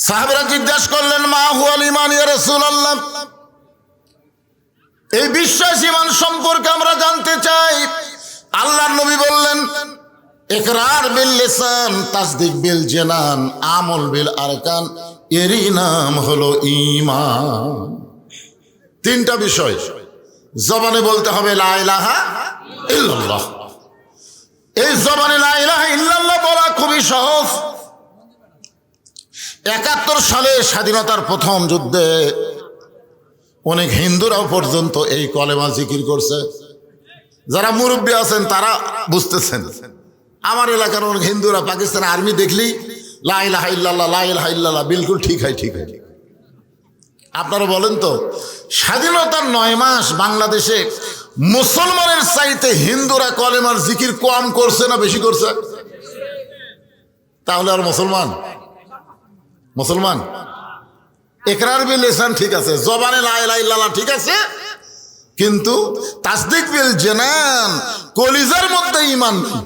সাহাবারা জিজ্ঞাসা করলেন, মা হুয়াল ঈমান ইয়া রাসূলুল্লাহ, এই বিশ্বাস ঈমান সম্পর্কে আমরা জানতে চাই। আল্লাহর নবী বললেন, ইকরার বিল লিসান, তাসদিক বিল জানান, আমল বিল আরকান, এরই নাম হলো ঈমান। তিনটা বিষয় জবানে বলতে হবে, লা ইলাহা ইল্লাল্লাহ। এই জবানে লা ইলাহা ইল্লাল্লাহ বলা খুবই সহজ। ৭১ সালে স্বাধীনতার প্রথম যুদ্ধে অনেক হিন্দুরাও পর্যন্ত এই কলেমা জিকির করছে। যারা মুরব্বী আছেন তারা বুঝতেছেন। আমার এলাকার অনেক হিন্দুরা পাকিস্তান আর্মি দেখলি লা ইলাহা ইল্লাল্লাহ, লা ইলাহা ইল্লাল্লাহ, বিলকুল ঠিক হয়, ঠিক হয়। আপনারা বলেন তো, স্বাধীনতার ৯ মাস বাংলাদেশে মুসলমানের চাইতে হিন্দুরা কলেমার জিকির কম করছে না বেশি করছে? তাহলে আর মুসলমান ইকরার বিল লিসান ঠিক আছে, জবানে লা ইলাহা ইল্লাল্লাহ ঠিক আছে, কিন্তু তাসদিক বিল জানান, কলিজার মধ্যে ঈমান নেই।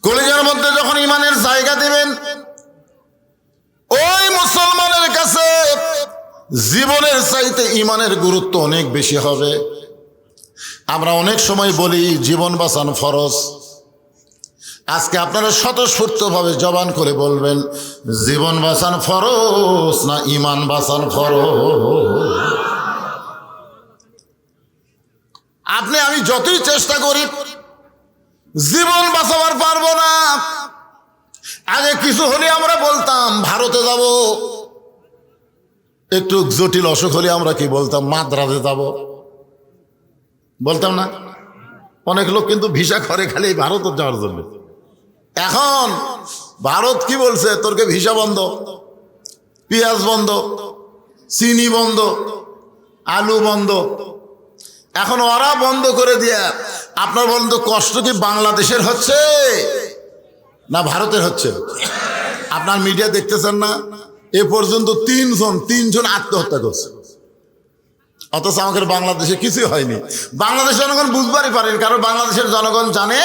কলিজার মধ্যে যখন ঈমানের জায়গা দিবেন, ওই মুসলমানের কাছে জীবনের চাইতে ঈমানের গুরুত্ব অনেক বেশি হবে। আমরা অনেক সময় বলি জীবন বাঁচানো ফরজ। আজকে আপনারা স্বতঃস্ফূর্তভাবে জবান করে বলবেন, জীবন বাঁচান ফরজ না ঈমান বাঁচান ফরজ? আমি যতই চেষ্টা করি জীবন বাঁচাবার পারবো না। আগে কিছু হলে আমরা বলতাম ভারতে যাব, একটু জটিল অসুখ হলে আমরা কি বলতাম, মাদ্রাজে যাব, বলতাম না? অনেক লোক কিন্তু ভিসা করে খালি ভারতে যাওয়ার জন্য। এখন ভারত কি বলছে, তোরকে ভিসা বন্ধ, পেঁয়াজ বন্ধ, চিনি বন্ধ, আলু বন্ধ। এখন ওরা বন্ধ করে দিয়ে আপনার বন্ধ, কষ্ট কি বাংলাদেশের হচ্ছে না ভারতের হচ্ছে? আপনার মিডিয়া দেখতেছেন না, এ পর্যন্ত তিনজন আত্মহত্যা করছে, অথচ আমাদের বাংলাদেশে কিছুই হয়নি। বাংলাদেশের জনগণ বুঝবারই পারেন, কারণ বাংলাদেশের জনগণ জানে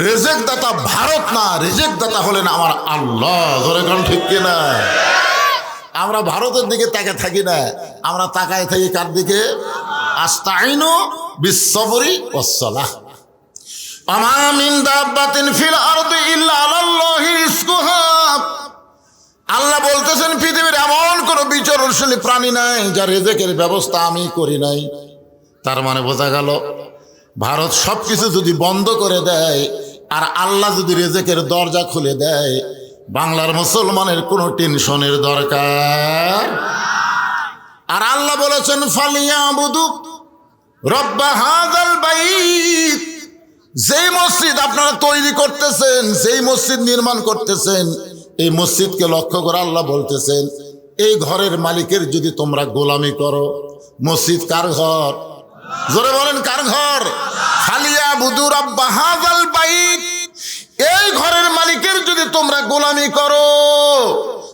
রেজেক দাতা ভারত না, রেজেক দাতা হলেন আমার আল্লাহ। ধরে কারণ ঠিক কিনা? আমরা ভারতের দিকে তাকে থাকি না, আমরা তাকায় থাকি কার দিকে? আস্তাইনু বিস-সাবরি ওয়াস-সালাহ। আমা মিন দাব্বাতিন ফিল আরদি ইল্লা আলাল্লাহি রিজকুহা। আল্লাহ বলতেছেন পৃথিবীর এমন কোন বিচরণশীল প্রাণী নাই যার রিজেকের ব্যবস্থা আমি করি নাই। তার মানে বোঝা গেল, ভারত সবকিছু যদি বন্ধ করে দেয় আর আল্লাহ যদি রিজেকের দরজা খুলে দেয়, বাংলার মুসলমানের কোনো টেনশনের দরকার। আর আল্লাহ বলেছেন, ফালিয়াবুদু রব্বা হাযাল বাইত। যেই মসজিদ আপনারা তৈরি করতেছেন, যেই মসজিদ নির্মাণ করতেছেন, এই মসজিদকে লক্ষ্য করে আল্লাহ বলতেছেন, এই ঘরের মালিকের যদি তোমরা গোলামি করো, মসজিদ কার ঘর? জোরে বলেন, কার ঘর? ফালিয়াবুদু রব্বা হাযাল বাইত। এই ঘরের মালিকের যদি তোমরা গোলামি করো,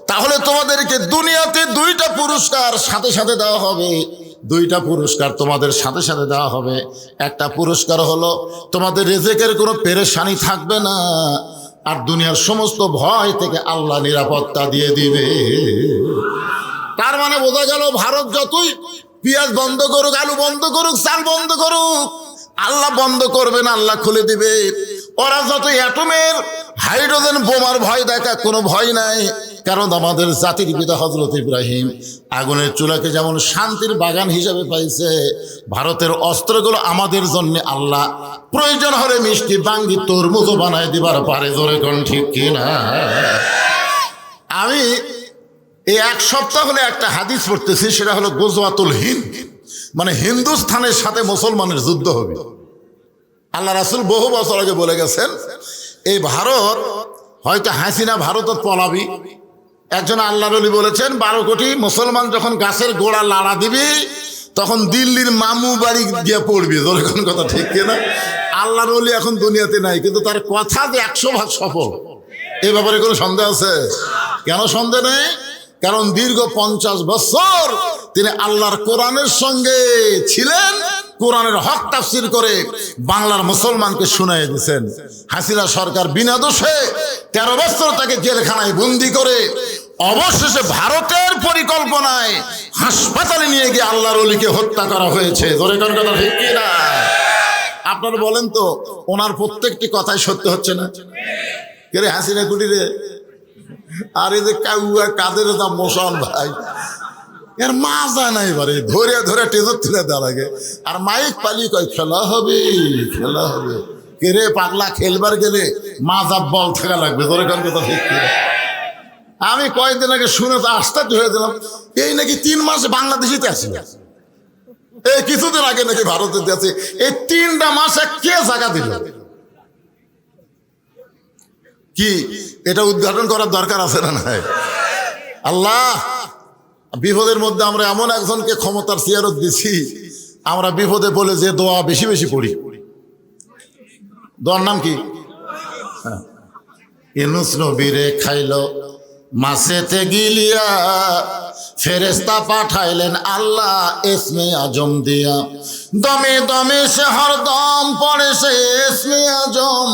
তাহলে তোমাদেরকে দুনিয়াতে 2টা পুরস্কার সাথে সাথে দেওয়া হবে। 2টা পুরস্কার তোমাদের সাথে সাথে দেওয়া হবে। একটা পুরস্কার হলো তোমাদের রিজেকের কোনো পেরেশানি থাকবে না, আর দুনিয়ার সমস্ত ভয় থেকে আল্লাহ নিরাপত্তা দিয়ে দিবে। তার মানে বোঝা গেল, ভারত যতই পেঁয়াজ বন্ধ করুক, আলু বন্ধ করুক, চাল বন্ধ করুক, আল্লাহ বন্ধ করবে না, আল্লাহ খুলে দিবে। ওরা যত অ্যাটমের হাইড্রোজেন বোমার ভয় দেখা, কোনো ভয় নাই। কারণ আমাদের জাতির পিতা হযরত ইব্রাহিম আগুনের চুলাকে যেমন শান্তির বাগান হিসেবে পাইছে, ভারতের অস্ত্রগুলো আমাদের জন্য আল্লাহ প্রয়োজন হলে মিষ্টি বাঙ্গি তরমুজও বানায় দিবার পারে। জোরে কোন ঠিক কিনা? আমি এই 1 সপ্তাহ হলে একটা হাদিস পড়তেছি, সেটা হলো গজওয়াতুল হিন্দ, মানে হিন্দুস্থানের সাথে মুসলমানের যুদ্ধ হবে। আল্লাহ রাসূল বহু বছর আগে বলে গেছেন, এই ভারত হয়তো হাসিনা ভারতত পলাবি। একজন আল্লাহর ওলি বলেছেন, 12 কোটি মুসলমান যখন গাছের গোড়া লাড়া দিবি, তখন দিল্লির মামু বাড়ি গিয়ে পড়বি। যখন কথা ঠিক কিনা? আল্লাহর ওলি এখন দুনিয়াতে নাই, কিন্তু তার কথা যে 100% সফল, এ ব্যাপারে কোনো সন্দেহ আছে? কেন সন্দেহ নেই? কারণ দীর্ঘ 50 বছর তিনি আল্লাহর কোরআনের সঙ্গে ছিলেন, কোরআনের হক তাফসীর করে বাংলার মুসলমানকে শুনাই দিয়েছেন। হাসিনা সরকার বিনা দোষে 13 বছর তাকে জেলখানায় বন্দি করে অবশেষে ভারতের পরিকল্পনায় হাসপাতালে নিয়ে গিয়ে আল্লাহর ওলিকে হত্যা করা হয়েছে। জোরে কোন কথা ঠিক কি না? আপনারা বলেন তো, ওনার প্রত্যেকটি কথাই সত্য হচ্ছে না? কে রে হাসিনা কুটিরে? আর এই যে কাউয়া কাদের যা মোশন ভাই, এর মাজা নাই, এবারে ধরে ধরে টেজর তুলে দেওয়া লাগে। আর মাইক পালি কয় খেলা হবে, খেলা হবে। কে রে পাগলা, খেলবার গেলে মাজা বল থাকা লাগবে। ধরে কোন কথা ঠিক কি না? আমি কয়েকদিন আগে শুনে তো আশ্চর্য হয়ে দিলাম, এই নাকি 3 মাসে বাংলাদেশিতে আসে, এই কিছুদিন আগে নাকি ভারতে আছে। এই 3টা মাসে কে জায়গা দিল? কি এটা উদ্ঘাটন করার দরকার আছে না নাই? আল্লাহ, বিপদের মধ্যে আমরা এমন একজনকে ক্ষমতার সিয়ারত দিছি, আমরা বিপদে বলে যে দোয়া বেশি বেশি পড়ি। দোয়ার নাম কি? ইউনূস নবীরে খাইলো মাছেতে গিলিয়া, ফেরেশতা পাঠাইলেন আল্লাহ ইসমে আজম দিয়া। দমে দমে সে হরদম পড়ে সে ইসমে আজম,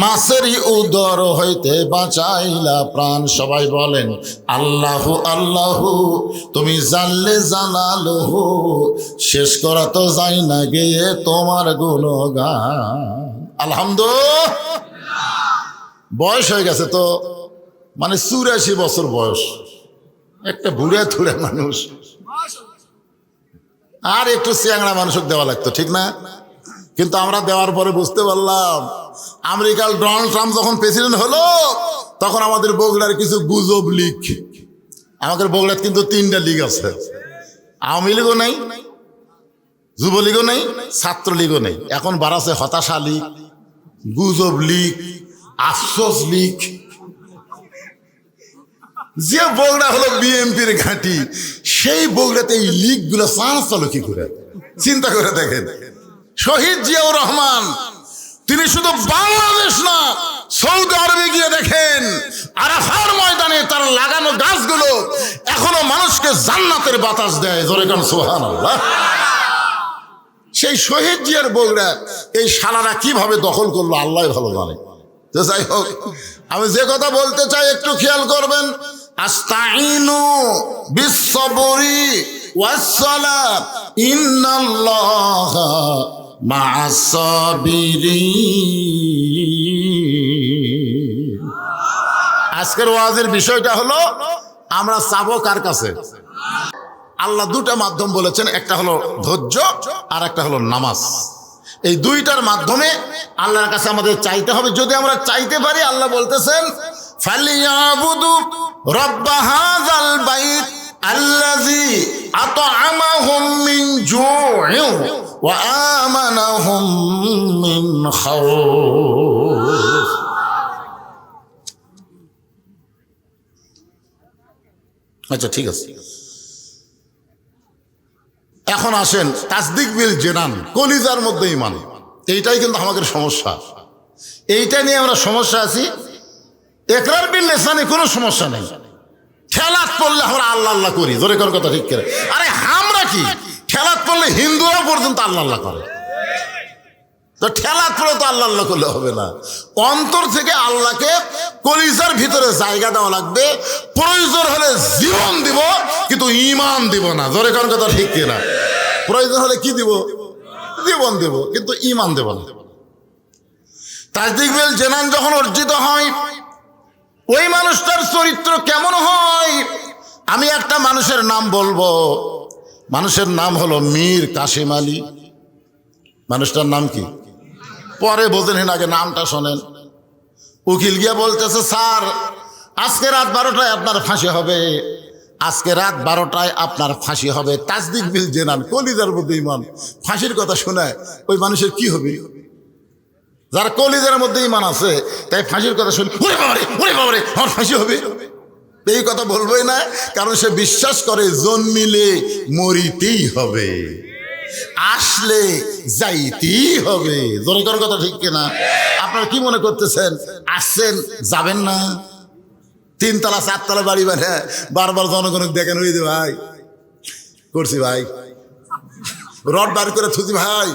মাছেরই উদর হইতে বাঁচাইলা প্রাণ। সবাই বলেন আল্লাহু আল্লাহু, তুমি জানলে জানালহু, শেষ করা তো যাই না গিয়ে তোমার গুণগান। আলহামদুলিল্লাহ। বয়স হয়ে গেছে তো, মানে 84 বছর বয়স, একটা বুড়ে থুড়ে মানুষ, আর একটু চ্যাংড়া মানুষকে দেওয়া লাগতো, ঠিক না? কিন্তু আমরা দেওয়ার পরে বুঝতে পারলাম, আমেরিকার ডোনাল্ড ট্রাম্প যখন প্রেসিডেন্ট হলো, তখন আমাদের বগুড়ার কিছু গুজব লীগ, আমাদের বগুড়ার কিন্তু 3টা লীগ আছে, আওয়ামী লীগও নেই, যুবলীগও নেই, ছাত্রলীগও নেই। এখন বাড়াছে হতাশা লীগ, গুজব লীগ, আফসোস লীগ। যে বগুড়া হলো বিএনপির ঘাঁটি, সেই বগুড়াতে এই লীগগুলো চান্স চলো কি করে? চিন্তা করে দেখেন, শহীদ জিয়াউর রহমান তিনি শুধু বাংলাদেশ না, সৌদি আরবে গিয়ে দেখেন আরাফার ময়দানে তার লাগানো গাছগুলো এখনো মানুষকে জান্নাতের বাতাস দেয়। জোরে কান সুবহানাল্লাহ। সেই শহীদ জিয়ার বগুড়া এই শালারা কিভাবে দখল করলো আল্লাহ ভালো জানে। তো যাই হোক, আমি যে কথা বলতে চাই একটু খেয়াল করবেন। আস্তাইনু বিস-সাবরি ওয়াস-সালাত ইন্নাল্লাহা মা'আস-সাবিরিন। আজকের ওয়াজের বিষয়টা হলো, আমরা চাবো কার কাছে? আল্লাহ 2টা মাধ্যম বলেছেন, একটা হলো ধৈর্য আর একটা হলো নামাজ। এই 2টার মাধ্যমে আল্লাহর কাছে আমাদের চাইতে হবে। যদি আমরা চাইতে পারি, আল্লাহ বলতেছেন ফালিয়াবুদু রাব্ব হাযাল বাইত আল্লাযী আত'আমাহুম মিন জু'ইন ওয়া আমানাহুম মিন খাউফ। আচ্ছা, ঠিক আছে। এখন আসেন তাসদিক বিল জেনান, কলিজার মধ্যে ঈমান। এইটাই কিন্তু আমাদের সমস্যা, এইটা নিয়ে আমরা সমস্যা আছি। ইকরার বিল লিসানে কোনো সমস্যা নেই, খেলাত পড়লে আমরা আল্লাহ আল্লাহ করি। জোরে কোন কথা ঠিক করে? আরে আমরা কি খেলাত পড়লে হিন্দুরা পর্যন্ত আল্লাহ আল্লাহ করে, তো ঠেলাত পড়ে তো আল্লাহ আল্লাহ করলে হবে না। অন্তর থেকে আল্লাহকে কলিজার ভিতরে জায়গা দেওয়া লাগবে। প্রয়োজন হলে জীবন দিব, কিন্তু ঈমান দিব না। জোরে কোন কথা ঠিক কিনা? প্রয়োজন হলে কি দিব? জীবন দেব, কিন্তু ঈমান দেব না। তাসদিক বিল জেনান যখন অর্জিত হয়, ওই মানুষটার চরিত্র কেমন হয়? আমি একটা মানুষের নাম বলবো, মানুষের নাম হলো মীর কাসেম আলী। মানুষটার নাম কি? পরে বোঝেন, আগে নামটা শোনেন। উকিল গিয়া বলতেছে, স্যার আজকে রাত 12টায় আপনার ফাঁসি হবে, আজকে রাত 12টায় আপনার ফাঁসি হবে। তাসদিক বিল জেনান, কলিজার মধ্যে ঈমান। ফাঁসির কথা শোনায় ওই মানুষের কি হবে? যার কলিজার মধ্যে ঈমান আছে, তাই ফাঁসির কথা শুনে ওরে বাবারে, ওরে বাবারে, আমার ফাঁসি হবে, এই কথা বলবোই না। কারণ সে বিশ্বাস করে জন্মিলে মরিতেই হবে, আসলে যাইতেই হবে। জোরে করার কথা ঠিক কিনা? আপনারা কি মনে করতেছেন আসছেন যাবেন না? 3 তলা 4 তলা বাড়ি বাড়ে বারবার জনগণকে দেখেন, ওই যে ভাই করছি, ভাই রড বার করে থুজি, ভাই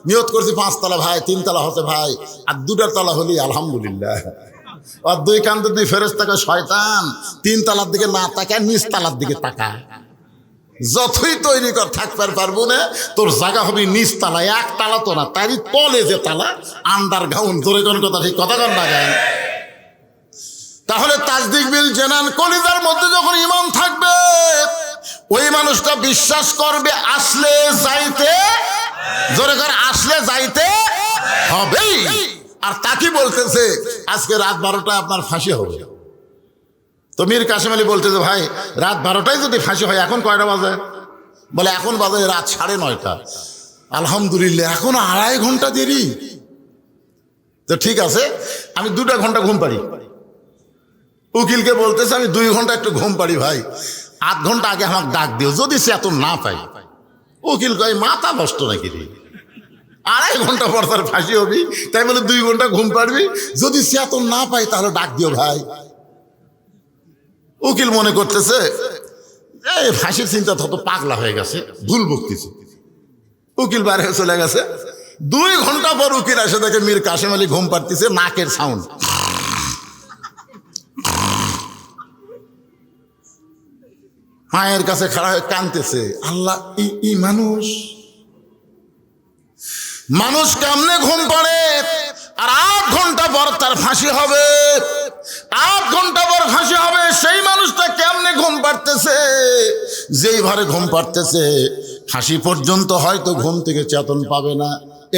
নিয়ত করছি 5 তলা, ভাই 3 তলা হতে, ভাই আর 2টা তলা হলি আলহামদুলিল্লাহ। আর দুই কান্দে দুই ফেরেশতা শয়তান, 3 তলার দিকে না তাকায় নিচ তলার দিকে তাকা। যতই তৈরি কর থাকতে পারবো না, তোর জায়গা হবে নিচ তালা, 1 তালা তো না, তারই তলে যে তালা, আন্ডারগ্রাউন্ড। তোর কোন কথা ঠিক কথা কর না গায়। তাহলে তাসদিক বিল জানান, কলিজার মধ্যে যখন ঈমান থাকবে ওই মানুষটা বিশ্বাস করবে আসলে যাইতে, জোরে করে আসলে যাইতে হবেই। আর তাকে বলতেছে আজকে রাত 12টায় আপনার ফাঁসি হবে। তো মীর কাসেম আলী বলতেছে ভাই রাত 12টায় যদি ফাঁসি হয় এখন কয়টা বাজে? বলে এখন বাজে রাত 9:30। আলহামদুলিল্লাহ, এখন 2.5 ঘন্টা দেরি। তো ঠিক আছে, আমি 2 ঘন্টা ঘুম পাড়ি। উকিলকে বলতেছে আমি 2 ঘন্টা একটু ঘুম পাড়ি ভাই, 8 ঘন্টা আগে আমাকে ডাক দিও যদি সে এত না পাই। উকিল কয় মাথা নষ্ট নাকি রে, 2.5 ঘন্টা পর তার ফাঁসি হবি, তাই বলে 2 ঘন্টা ঘুম পাড়বি? যদি সে এত না পাই তাহলে ডাক দিও ভাই। উকিল মনে করতেছে এই ফাঁসির চিন্তা তত পাগলা হয়ে গেছে, ভুল বকতেছে। উকিল বাইরে চলে গেছে। 2 ঘন্টা পর উকিল এসে দেখে মীর কাসেম আলী ঘুম পাড়তেছে, নাকের সাউন্ড। মায়ের কাছে খাড়া হয়ে কাঁদতেছে, আল্লাহ ই মানুষ মানুষ কেমনে ঘুম পাড়ে? আর 8 ঘন্টা পর তার ফাঁসি হবে, 8 ঘন্টা পর ফাঁসি হবে। সেই মানুষটা কেমনে ঘুম পাড়তেছে? যেই ভারে ঘুম পাড়তেছে ফাঁসি পর্যন্ত হয়তো ঘুম থেকে চেতন পাবে না।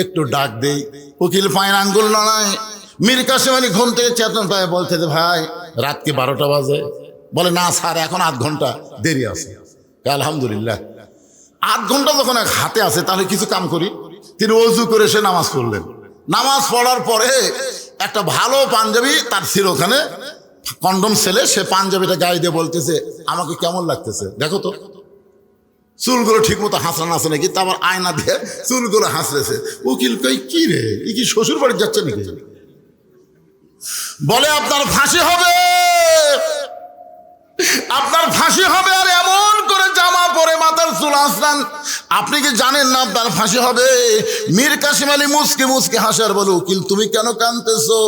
একটু ডাক দেই। উকিল পায়ের আঙ্গুল নড়ায়। মীর কাসেম আলী ঘুম থেকে চেতন পায়, বলতে ভাই রাত কি 12টা বাজে? বলে না স্যার, এখন 8 ঘন্টা দেরি আছে। আলহামদুলিল্লাহ, 8 ঘন্টা যখন হাতে আছে তাহলে কিছু কাম করি। তিনি ওযু করে সে নামাজ পড়লেন। নামাজ পড়ার পরে একটা ভালো পাঞ্জাবি তার ছিল, ওখানে কন্ডম ছেলে, সে পাঞ্জাবিটা গায়ে দিয়ে বলতেছে আমাকে কেমন লাগতেছে দেখো তো, চুলগুলো ঠিক মতো হাসরান আছে নাকি। তারপর আয়না দিয়ে চুলগুলো হাসড়েছে। উকিল কই কি রে, ই কি শ্বশুর বাড়ি যাচ্ছে নাকি? বলে আপনার ফাঁসি হবে, আপনার ফাঁসি হবে। আর এমন করে জামা পরে মাথার চুল আসরান, আপনি কি জানেন না আপনার ফাঁসি হবে? মীর কাসেম আলী মুসকে মুসকে হাসার বলে উকিল তুমি কেন কাঁদতেছো?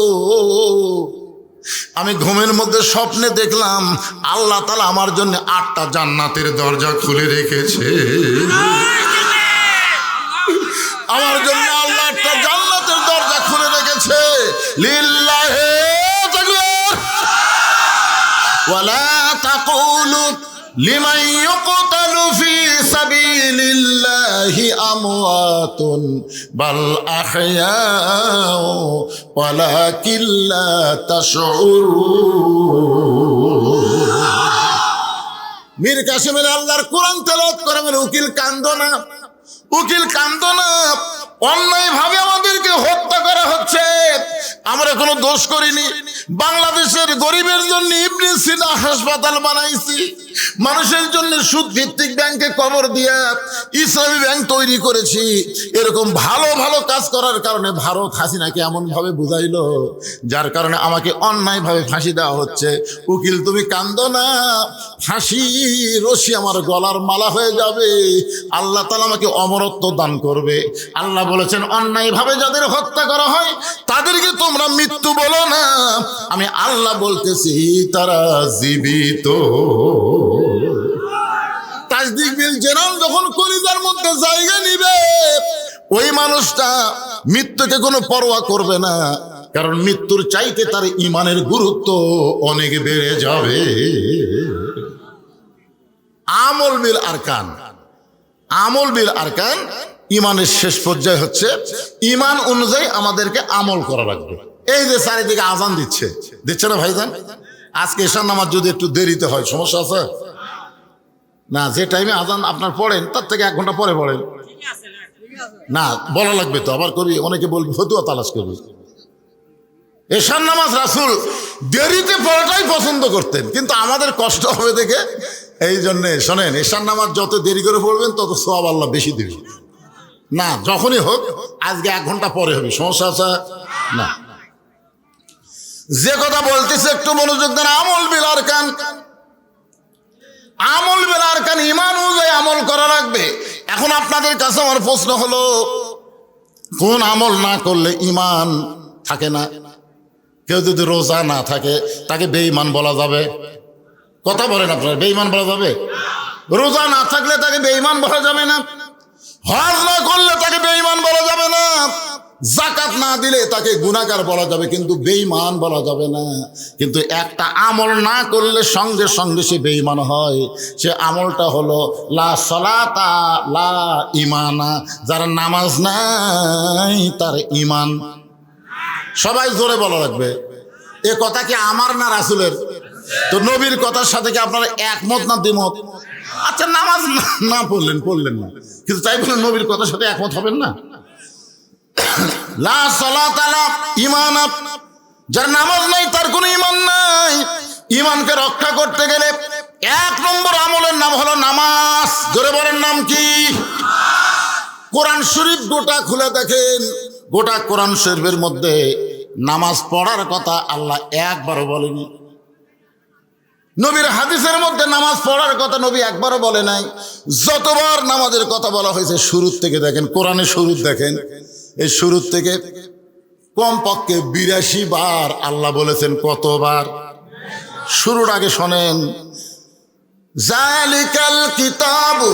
আমি ঘুমের মধ্যে স্বপ্নে দেখলাম আল্লাহ তাআলা আমার জন্য 8টা জান্নাতের দরজা খুলে রেখেছে। আমার জন্য আল্লাহ 8টা জান্নাতের দরজা খুলে রেখেছে। লিল্লাহি তাকবীর ওয়ালা তাকুলু লিমান ইউকতালু ফি সাবিলিল্লাহি আমওয়াতুন বাল আহইয়াউ ওয়ালাকিন লা তাশউরুন। মীর কাসেমের আল্লাহর কোরআন তেলাওয়াত করে বলে উকিল কান্দো না, উকিল কান্দো না, অন্যায় ভাবে আমাদেরকে হত্যা করা হচ্ছে, আমরা কোনো দোষ করিনি। বাংলাদেশের গরিবের জন্য ইবনে সিনা হাসপাতাল বানাইছি, মানুষের জন্য সুদ ভিত্তিক ব্যাংকে কবর দিয়া ইসলামী ব্যাংক তৈরি করেছি। এরকম ভালো ভালো কাজ করার কারণে ভারত হাসিনাকে এমন ভাবে বুঝাইলো যার কারণে আমাকে অন্যায় ভাবে ফাঁসি দেওয়া হচ্ছে। উকিল তুমি কান্দো না, ফাঁসি রশি আমার গলার মালা হয়ে যাবে, আল্লাহ তাআলা আমাকে অমরত্ব দান করবে। আল্লাহ বলেছেন অন্যায় ভাবে যাদের হত্যা করা হয় তাদেরকে তোমরা মৃত্যু বলো না, আমি আল্লাহ বলতেছি তারা জীবিত। তাসদিক বিল জানান যখন কলিজার মধ্যে জায়গা নিবে ওই মানুষটা মৃত্যুকে কোনো পরোয়া করবে না, কারণ মৃত্যুর চাইতে তার ঈমানের গুরুত্ব অনেক বেড়ে যাবে। আমল বিল আরকান, আমল বিল আরকান ঈমানের শেষ পর্যায়ে হচ্ছে ঈমান অনুযায়ী আমাদেরকে আমল করা লাগবে। এই যে চারিদিকে আজান দিচ্ছে না ভাইজান, আজকে এশার নামাজ যদি একটু দেরিতে হয় সমস্যা আছে না? যে টাইমে আজান আপনার পড়েন তার থেকে 1 ঘন্টা পরে পড়েন না, বলা লাগবে তো, আবার করবি অনেকে বলবি ফতুয়া তালাশ করবি। এশার নামাজ রাসূল দেরিতে পড়াটাই পছন্দ করতেন, কিন্তু আমাদের কষ্ট হবে দেখে এই জন্যে শোনেন, এশার নামাজ যত দেরি করে পড়বেন তত সওয়াব আল্লাহ বেশি দিবে। না যখনই হোক আজকে 1 ঘন্টা পরে হবে, সমস্যা আছে না? যে কথা বলতেছে একটু মনোযোগ দেন। আমল বিল আরকান, আমল বিল আরকান ঈমান অনুযায়ী আমল করা লাগবে। এখন আপনাদের কাছে আমার প্রশ্ন হলো কোন আমল না করলে ঈমান থাকে না? কেউ যদি রোজা না থাকে তাকে বেঈমান বলা যাবে? কথা বলেন আপনারা, বেঈমান বলা যাবে? রোজা না থাকলে তাকে বেঈমান বলা যাবে না, হজ না করলে তাকে বেঈমান বলা যাবে না, যাকাত না দিলে তাকে গুনাহগার বলা যাবে, কিন্তু বেঈমান বলা যাবে না। কিন্তু একটা আমল না করলে সঙ্গে সঙ্গে সে বেঈমান হয়। সে আমলটা হলো লা সলাতা লা ঈমানা, যার নামাজ নাই তার ঈমান। সবাই জোরে বলা লাগবে। এ কথা কি আমার না রাসূলের? তো নবীর কথার সাথে কি আপনারা একমত না দ্বিমত? আচ্ছা, নামাজ না পড়লেন না, কিন্তু তাই বলে নবীর কথার সাথে একমত হবেন না? লা সালাতা লা ঈমান, যার নামাজ নাই তার কোনো ঈমান নাই। ঈমানকে রক্ষা করতে গেলে 1 নম্বর আমলের নাম হলো নামাজ। জোরে বলেন, নাম কি? কোরআন শরীফ গোটা খুলে দেখেন, গোটা কোরআন শরীফের মধ্যে নামাজ পড়ার কথা আল্লাহ একবারও বলেনি। নবীর হাদিসের মধ্যে নামাজ পড়ার কথা নবী একবারও বলে নাই। যতবার নামাজের কথা বলা হয়েছে শুরুর থেকে দেখেন, কোরআনের শুরু দেখেন, এই শুরুর থেকে কমপক্ষে 82 বার আল্লাহ বলেছেন। কতবার? শুরুর আগে শোনেন, যালিকাল কিতাবু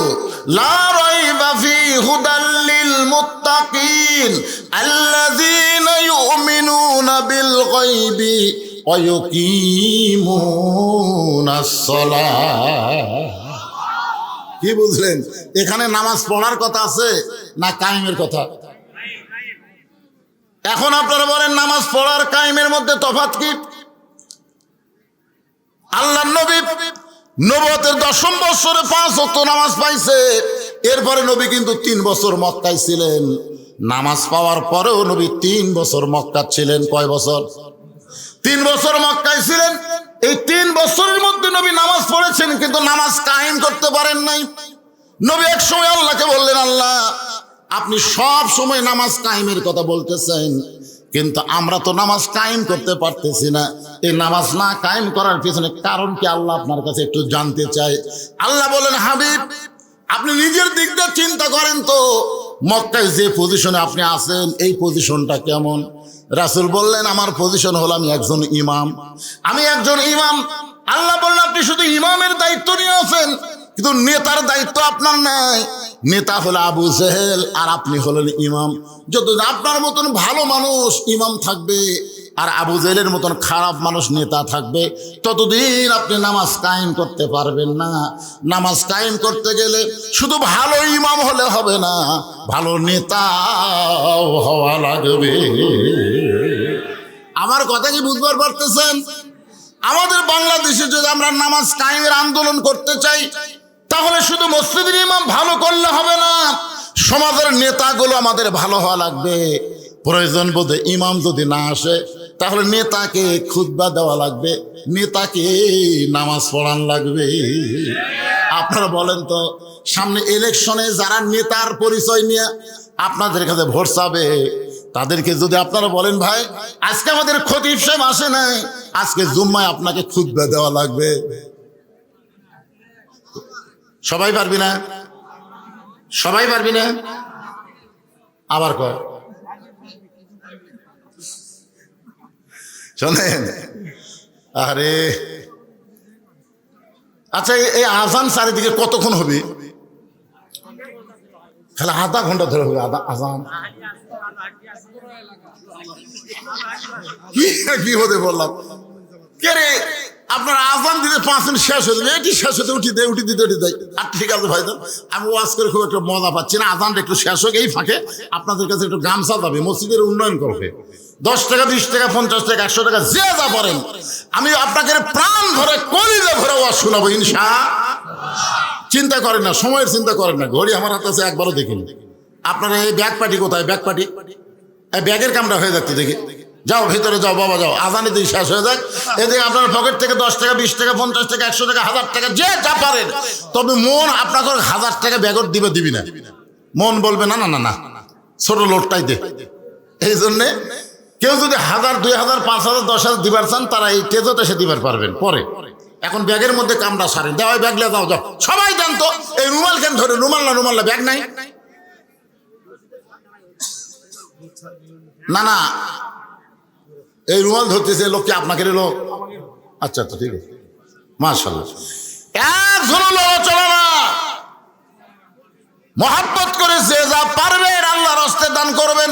লা রাইবা ফীহি হুদাল লিল মুত্তাকিন আল্লাযীনা ইউমিনুনা বিল গায়বি ওয়া ইউকিমুনাস সালাহ। কি বুঝলেন? এখানে নামাজ পড়ার কথা আছে না কায়েমের কথা? এখন আপনারা বলেন, নামাজ পড়ার কায়েমের মধ্যে তফাৎ কি? আল্লাহর নবী নবুয়তের 10ম বছরে 5 ওয়াক্ত নামাজ পাইছে। এরপরে নবী কিন্তু 3 বছর মক্কায় ছিলেন। নামাজ পাওয়ার পরেও নবী 3 বছর মক্কা ছিলেন। কয় বছর? 3 বছর মক্কায় ছিলেন। এই 3 বছরের মধ্যে নবী নামাজ পড়েছেন, কিন্তু নামাজ কায়েম করতে পারেন নাই। নবী এক সময় আল্লাহকে বললেন, আল্লাহ, আপনি সব সময় নামাজ কায়েমের কথা বলতেছেন, কিন্তু আমরা তো নামাজ কায়েম করতে পারতেছি না। এই নামাজ না কায়েম করার পিছনে কারণ কি আল্লাহ আপনার কাছে একটু জানতে চাই। আল্লাহ বলেন, হাবিব, আপনি নিজের দিক দিয়ে চিন্তা করেন তো, মক্কায় যে পজিশনে আপনি আছেন এই পজিশনটা কেমন? রাসূল বললেন, আমার পজিশন হলো আমি একজন ইমাম। আল্লাহ বললেন, আপনি শুধু ইমামের দায়িত্ব নিয়ে আছেন, কিন্তু নেতার দায়িত্ব আপনার নাই। নেতা হলো আবু জেহেল আর আপনি হলেন ইমাম। যতদিন আপনার মতন ভালো মানুষ ইমাম থাকবে আর আবু জেহেলের মতন খারাপ মানুষ নেতা থাকবে, ততদিন আপনি নামাজ কায়েম করতে পারবেন না। নামাজ কায়েম করতে গেলে শুধু ভালো ইমাম হলে হবে না, ভালো নেতাও হওয়া লাগবে। আমার কথা কি বুঝবার পারতেছেন? আমাদের বাংলাদেশে যদি আমরা নামাজ কায়েমের আন্দোলন করতে চাই, তাহলে শুধু মসজিদের ইমাম ভালো করলে হবে না, সমাজের নেতাগুলো আমাদের ভালো হওয়া লাগবে। প্রয়োজন বোধে ইমাম যদি না আসে, তাহলে নেতাকে খুতবা দেওয়া লাগবে, নেতাকে নামাজ পড়ান লাগবে। আপনারা বলেন তো, সামনে ইলেকশনে যারা নেতার পরিচয় নিয়ে আপনাদের কাছে ভোট চাবে, তাদেরকে যদি আপনারা বলেন, ভাই আজকে আমাদের খতিব সাহেব আসে নাই, আজকে জুম্মায় আপনাকে খুতবা দেওয়া লাগবে, সবাই পারবি না? সবাই পারবি না? আবার কয়, শোনেন, আরে আচ্ছা, এই আজান চারিদিকে কতক্ষণ হবে? খালি আধা ঘন্টা ধরে হবে আজান। কি হতে বললাম কে রে? আপনার আজান দিতে 5 মিনিট শেষ হয়ে যাবে, এটি শেষ হতে উঠি দিতে দেয়। আর ঠিক আছে ভাই, আমি ওয়াজ করে খুব একটা মজা পাচ্ছি না। আজানটা একটু শেষ হোক, এই ফাঁকে আপনাদের কাছে একটু গামছা যাবে, মসজিদের উন্নয়ন করবে। 10 টাকা, 20 টাকা, 50 টাকা, 100 টাকা, যে যা পারেন, আমি আপনাকে প্রাণ ভরে কলিজা ভরে ওয়াজ শোনাবো ইনশাআল্লাহ। চিন্তা করেন না, সময়ের চিন্তা করেন না। ঘড়ি আমার হাতে আছে, একবারও দেখিনি। আপনার এই ব্যাগ পার্টি কোথায়? ব্যাগ পার্টি, এই ব্যাগের কামটা হয়ে যাচ্ছে দেখি। যাও ভিতরে যাও বাবা, যাও, আজানি দিয়ে শেষ হয়ে যাক। এদিকে আপনার পকেট থেকে 10 টাকা, 20 টাকা, 50 টাকা, 100 টাকা, 1000 টাকা, যে যা পারেন। তবে মন আপনাকে 1000 টাকা ব্যাগর দিবি না। মন বলবে না, না না না, ছোট লোটটাই দে। এই জন্যে কেউ যদি 1000, 2000, 5000, 10,000 দিবার চান, তারা এই টেজতে এসে দিবার পারবেন পরে। এখন ব্যাগের মধ্যে কামটা সারেন, দেওয়া ব্যাগ লে যাও। সবাই জানতো এই রুমাল কেন ধরে? রুমাল না ব্যাগ নাই? না না, এই রুমাল ধরতেছে লোক কি আপনাকে লোক? আচ্ছা আচ্ছা ঠিক আছে, মাশাআল্লাহ। একজনও চলে না, মহাব্বত করে যে যা পারবেন আল্লাহর রাস্তায় দান করবেন।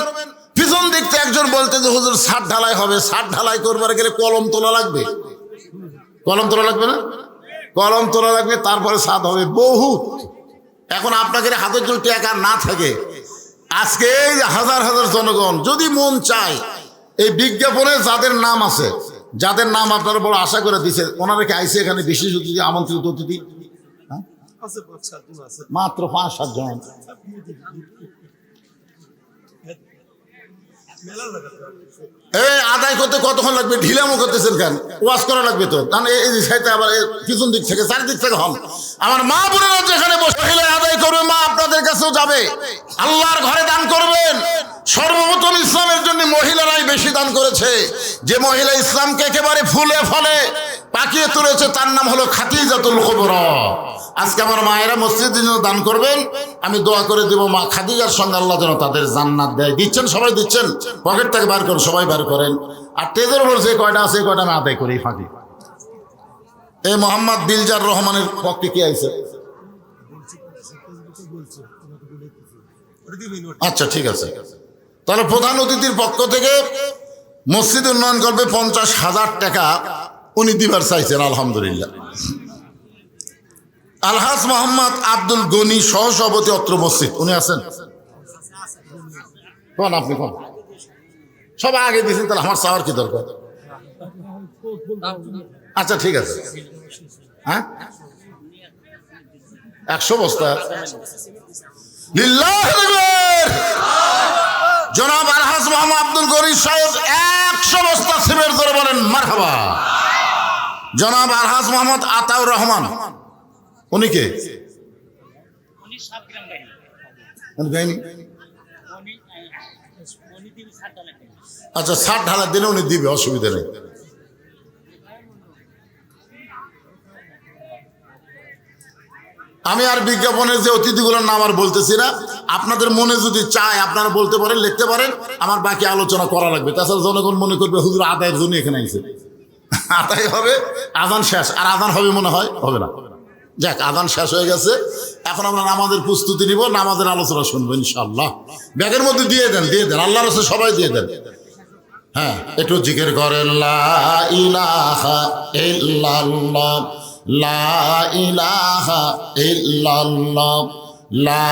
পিছন দিক থেকে একজন বলতে যে হুজুর ছাদ ঢালাই হবে, ছাদ ঢালাই করবার গেলে কলম তোলা লাগবে। কলম তোলা লাগবে না? কলম তোলা লাগবে, তারপরে ছাদ হবে বহুত। এখন আপনাকে হাতের যদি টাকা না থাকে, আজকে এই হাজার হাজার জনগণ যদি মন চায়, এই বিজ্ঞাপনে যাদের নাম আছে, যাদের নাম আপনারা বড় আশা করে দিচ্ছে, ওনারা কি আইসে এখানে বিশেষ অতিথি, আমন্ত্রিত অতিথি? মাত্র 5-7 জন। এই আদায় করতে কতক্ষণ লাগবে? ঢিলামো করতেছেন কেন? ওয়াজ করা লাগবে তো। কারণ এই সাইডে আবার পিছন দিক থেকে চারিদিক থেকে হন। আমার মা বোনেরা যেখানে বসে আদায় করবে, মা আপনাদের কাছেও যাবে, আল্লাহর ঘরে দান করবেন। সর্বপ্রথম ইসলামের জন্য মহিলারাই বেশি দান করেছে। যে মহিলা ইসলামকে একেবারে ফুলে ফলে পাকিয়ে তুলেছে, তার নাম হলো খাদিজাতুল কুবরা। আজকে আমার মায়েরা মসজিদের জন্য দান করবেন, আমি দোয়া করে দেব মা খাদিজার সঙ্গে আল্লাহ যেন তাদের জান্নাত দেয়। দিচ্ছেন, সবাই দিচ্ছেন, পকেট থেকে বার করেন, সবাই বার করেন। আর টেজের উপর যে কয়টা আছে, কয়টা আমি আদায় করি ফাঁকি। এই মোহাম্মদ দিলজার রহমানের পক্ষে কি আইছে? আচ্ছা ঠিক আছে, তাহলে প্রধান অতিথির পক্ষ থেকে মসজিদ উন্নয়ন করবে 50,000 টাকা উনি দিবার চাইছেন। আলহামদুলিল্লাহ। আলহাজ মোহাম্মদ আব্দুল গনি সহসভাপতি অত্র মসজিদ, উনি আছেন? কোন আপনি কোন? সবাই আগে দিয়েছেন, তাহলে আমার চাওয়ার কি দরকার? আচ্ছা ঠিক আছে। হ্যাঁ 100 বস্তা লিল্লাহ। জনাব আলহাজ মোহাম্মদ আব্দুল গনি সাহেব 100 বস্তা সিমেন্ট ধরে বলেন মারহাবা। জনাব আলহাজ মোহাম্মদ আতাউর রহমান, উনি কে? আচ্ছা 60 ঢালার দিনে উনি দিবে, অসুবিধা নেই। আমি আর বিজ্ঞাপনের যে অতিথিগুলোর নাম আর বলতেছি না। আপনাদের মনে যদি চায় আপনারা বলতে পারেন, লিখতে পারেন, আমার বাকি আলোচনা করা লাগবে। তাছাড়া জনগণ মনে করবে হুজুর আদায়ের জন্য এখানে আইছে। আদায় হবে, আজান শেষ, আর আজান হবে মনে হয় হবে না। যাক, আজান শেষ হয়ে গেছে, এখন আমরা নামাজের প্রস্তুতি নিব, নামাজের আলোচনা শুনবো ইনশাআল্লাহ। ব্যাগের মধ্যে দিয়ে দেন, দিয়ে দেন, আল্লাহর রাস্তায় সবাই দিয়ে দেন। হ্যাঁ, একটু জিকির করেন, লা ইলাহা ইল্লাল্লাহ, লা ইলাহা ইল্লাল্লাহ, লা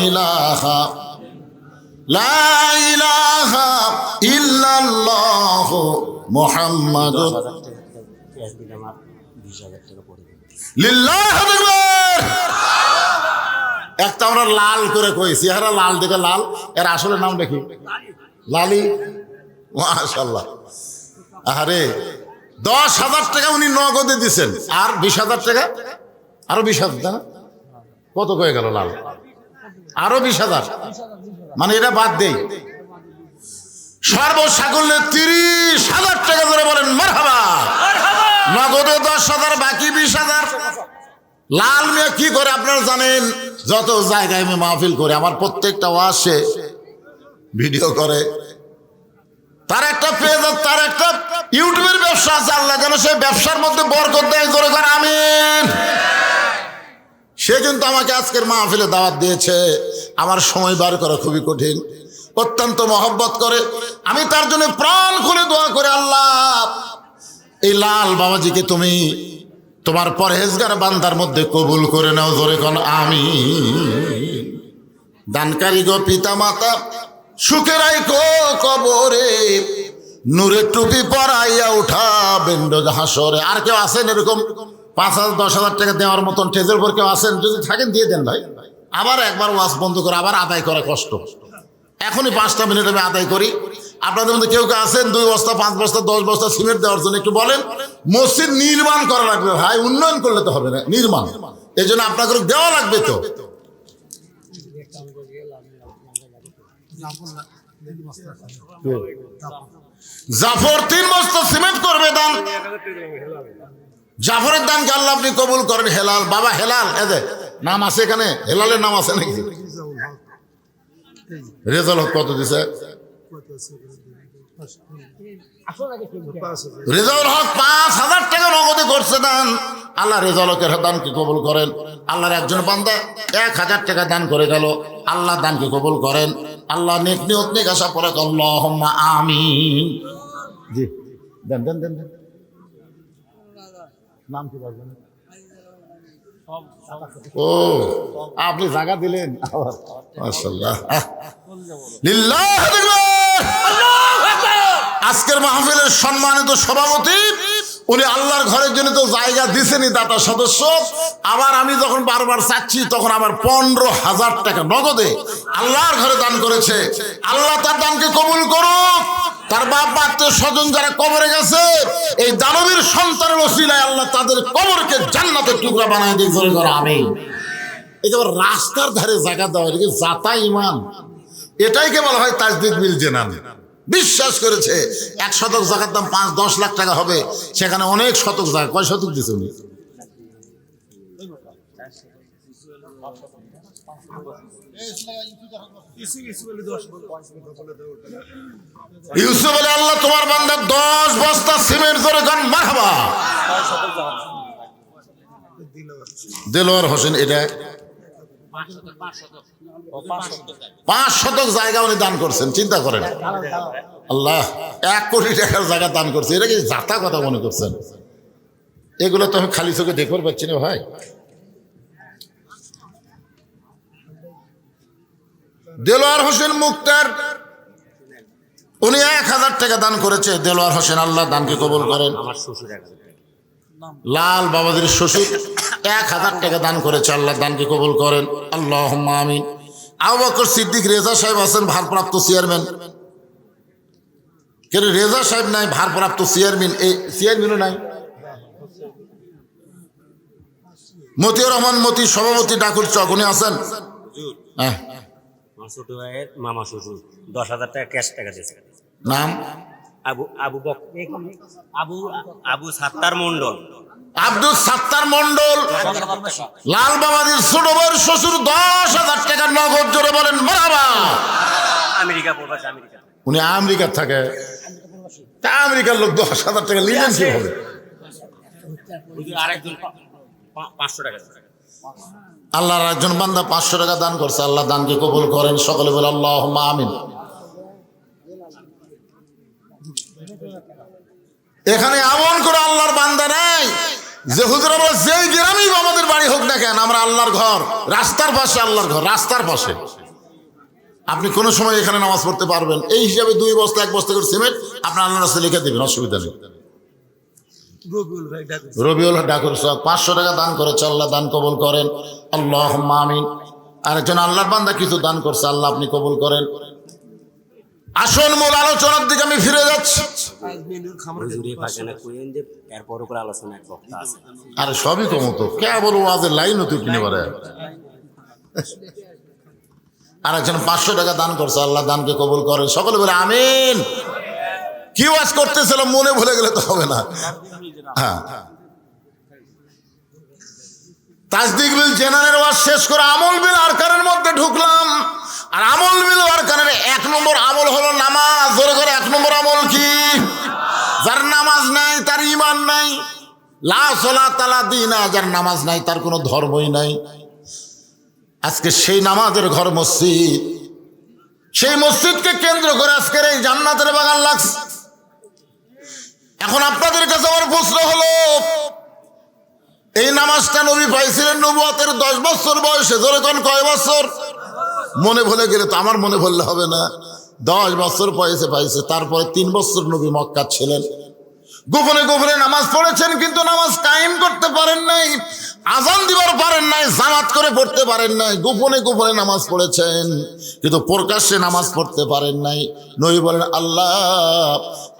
ইলাহা, লা ইলাহা ইল্লাল্লাহ মুহাম্মাদুর লিল্লাহ আকবার। একটা আমরা লাল করে কইছি, এরা লাল দেখে লাল, এর আসলে নাম দেখি লালি। মাশাআল্লাহ। আরে 10,000 টাকা উনি নগদে দিচ্ছেন, আর 20,000 টাকা, আরো 20,000 টাকা, কত হয়ে গেল লাল? আরো 20,000, মানে এটা বাদ দেই। সর্বসাকুল্যে 30,000 টাকা ধরে বলেন মারহাবা। নগদে 10,000, বাকি 20,000। লাল মিয়া কি করে আপনারা জানেন? যত জায়গায় আমি মাহফিল করে, আমার প্রত্যেকটা ওয়াজে ভিডিও করে, তার একটা পেজ, তার একটা ইউটিউবের ব্যবসা আছে। আল্লাহ যেন সেই ব্যবসার মধ্যে বরকত দেয়, জোরে করে আমিন। সে কিন্তু আমাকে আজকের মাহফিলে দাওয়াত দিয়েছে, আমার সময় বার করা খুবই কঠিন, অত্যন্ত মহব্বত করে। আমি তার জন্য প্রাণ খুলে দোয়া করে, আল্লাহ এই লাল বাবাজিকে তুমি তোমার পরহেজগার বান্দার মধ্যে কবুল করে নাও, জোরে কোন আমিন। দানকারী গো পিতা মাতা, সুখে রাইখো কবরে, নূরের টুপি পরাইয়া উঠাবেন রোজ হাসরে। আর কেউ আছেন এরকম 5,000 10,000 টাকা দেওয়ার মতন? টেজের উপর কেউ আছেন? যদি থাকেন দিয়ে দেন ভাই। আবার একবার ওয়াজ বন্ধ করে আবার আদায় করা কষ্ট। এখনই 5টা মিনিট আমি আদায় করি। আপনাদের মধ্যে কেউ কেউ আছেন 2 বস্তা 5 বস্তা 10 বস্তা সিমেন্ট দেওয়ার জন্য? একটু বলেন। মসজিদ নির্মাণ করা লাগবে ভাই, উন্নয়ন করলে তো হবে না, নির্মাণ। এই জন্য আপনাকে দেওয়া লাগবে তো। জাফর 3 বস্তা সিমেন্ট করবে দান। জাফরের দানকে আল্লাহ আপনি কবুল করেন। হেলাল বাবা, হেলাল এদের নাম আছে এখানে? হেলালের নাম আছে নাকি? রেজাল হক কত দিছে? রেজাউল হক 5,000 টাকা নগদে করছে দান। আল্লাহ রেজাউল হকের দানকে কবুল করেন। আল্লাহর একজন বান্দা 1,000 টাকা দান করে গেল, আল্লাহ দানকে কবুল করেন। আল্লাহ নেক নিয়ত নেক আশা পড়ে আল্লাহুম্মা আমিন। জি দেন দেন দেন দেন। নাম কি বলবেন? ও আপনি জায়গা দিলেন, মাশাআল্লাহ। লিল্লাহ আজকের মাহফিলের সম্মানিত সভাপতি, উনি আল্লাহর ঘরের জন্য তো জায়গা দিছেনই দাতা সদস্য, আবার আমি যখন বারবার চাচ্ছি তখন আবার 15,000 টাকা নগদে আল্লাহর ঘরে দান করেছে। আল্লাহ তার দানকে কবুল করুক। তার বাপ আত্মীয় স্বজন যারা কবরে গেছে, এই দানবীর সন্তানের ওসিলায় আল্লাহ তাদের কবরকে জান্নাতের টুকরা বানায় দিয়ে জোরে করে আমিন। এই যে রাস্তার ধারে জায়গা দেওয়া, এটা কি জাতা ইমান? এটাইকে বলা হয় তাজদিদ বিল জেনান। বিশ্বাস করেছে 1 শতক জায়গার দাম 5-10 লাখ টাকা হবে, সেখানে অনেক শতক জায়গা। কয় শতক দিছে উনি? ইউসুফ বলে আল্লাহ তোমার বান্দার 10 বস্তা সিমেন্ট ধরে গান মারহাবা। দেলোয়ার হোসেন এটা 5 শতক জায়গা উনি দান করছেন, চিন্তা করেন। আল্লাহ 1 কোটি টাকার জায়গা দান করছে, এটা কি জাতা কথা মনে করছেন? এগুলো তো আমি খালি চোখে দেখতে পাচ্ছি না ভাই। দেলোয়ার হোসেন মুক্তার উনি 1,000 টাকা দান করেছে। দেলোয়ার হোসেন আল্লাহ দানকে কবুল করেন। লাল বাবাজির শ্বশুর 1,000 টাকা দান করেছে, আল্লাহ দানকে কবুল করেন। আল্লাহুম্মা আমিন। আবু বকর সিদ্দিক রেজা সাহেব আছেন ভারপ্রাপ্ত চেয়ারম্যান। কেন রেজা সাহেব নাই ভারপ্রাপ্ত চেয়ারম্যান? এই চেয়ারম্যানও নাই। মতিউর রহমান মতি সভাপতি ডাকুর চক, উনি আছেন? হ্যাঁ। ছোট ভাইয়ের মামা শ্বশুর 10,000 টাকা ক্যাশ টাকা দিয়েছে। নাম? আবু সাত্তার মন্ডল। আব্দুল সাত্তার মন্ডল লাল বাবাজির ছোট ভাইয়ের শ্বশুর 10,000 টাকা নগদ, জোরে বলেন মারহাবা। আমেরিকা প্রবাসী, আমেরিকা। উনি আমেরিকার থাকে, তা আমেরিকার লোক 10,000 টাকা নিলেন কিভাবে? আরেকজন 500 টাকা। আল্লাহর একজন বান্দা 500 টাকা দান করছে, আল্লাহ দানকে কবুল করেন। সকলে বলে আল্লাহুম্মা আমিন। এখানে এমন করে আল্লাহর বান্দা নাই যে হুজুর আমরা যেই গ্রামেই আমাদের বাড়ি হোক না কেন, আমরা আল্লাহর ঘর রাস্তার পাশে, আল্লাহর ঘর রাস্তার পাশে। আপনি কোনো সময় এখানে নামাজ পড়তে পারবেন। এই হিসাবে 2 বস্তা 1 বস্তা করে সিমেন্ট আপনার আল্লাহর রাস্তায় লিখে দেবেন, অসুবিধা নেই। রবিউল ডাকুর সব 500 টাকা দান করেছে, আল্লাহ দান কবুল করেন। আল্লাহুম্মা আমিন। আরেকজন আল্লাহর বান্দা কিছু দান করছে, আল্লাহ আপনি কবুল করেন। আসল মূল আলোচনার দিকে আমি ফিরে যাচ্ছি। আরে সবই তো মতো কে বলবো, ওয়াজের লাইন তুই কিনে পারে। আরেকজন 500 টাকা দান করছে, আল্লাহ দানকে কবুল করেন। সকলে বলে আমিন। কি ওয়াজ করতেছিল মনে ভুলে গেলে তো হবে না। হ্যাঁ, তাজদিক বিল জেনারেল ওয়াজ শেষ করে আমল বিল আরকানের মধ্যে ঢুকলাম। আর আমল বিল আরকানের 1 নম্বর আমল হলো নামাজ। ধরে করে 1 নম্বর আমল কি? যার নামাজ নাই তার ঈমান নাই। লা সালাতা লা দীনা, যার নামাজ নাই তার কোনো ধর্মই নাই। আজকে সেই নামাজের ঘর মসজিদ, সেই মসজিদকে কেন্দ্র করে আজকের এই জান্নাতের বাগান লাগছে। এখন আপনাদের কাছে আমার প্রশ্ন হলো, এই নামাজটা নবী পাইছিলেন নবুয়তের 10 বছর বয়সে। ধরে কোন কয় বছর? মনে ভুলে গেলে তো আমার মনে ভুললে হবে না। 10 বছর বয়সে পাইছে। তারপরে 3 বছর নবী মক্কা ছিলেন। গোপনে গোপনে নামাজ পড়েছেন, কিন্তু নামাজ কায়েম করতে পারেন নাই। আজান দিবার পারেন নাই, জামাত করে পড়তে পারেন নাই। গোপনে গোপনে নামাজ পড়েছেন, কিন্তু প্রকাশ্যে নামাজ পড়তে পারেন নাই। নবী বলেন, আল্লাহ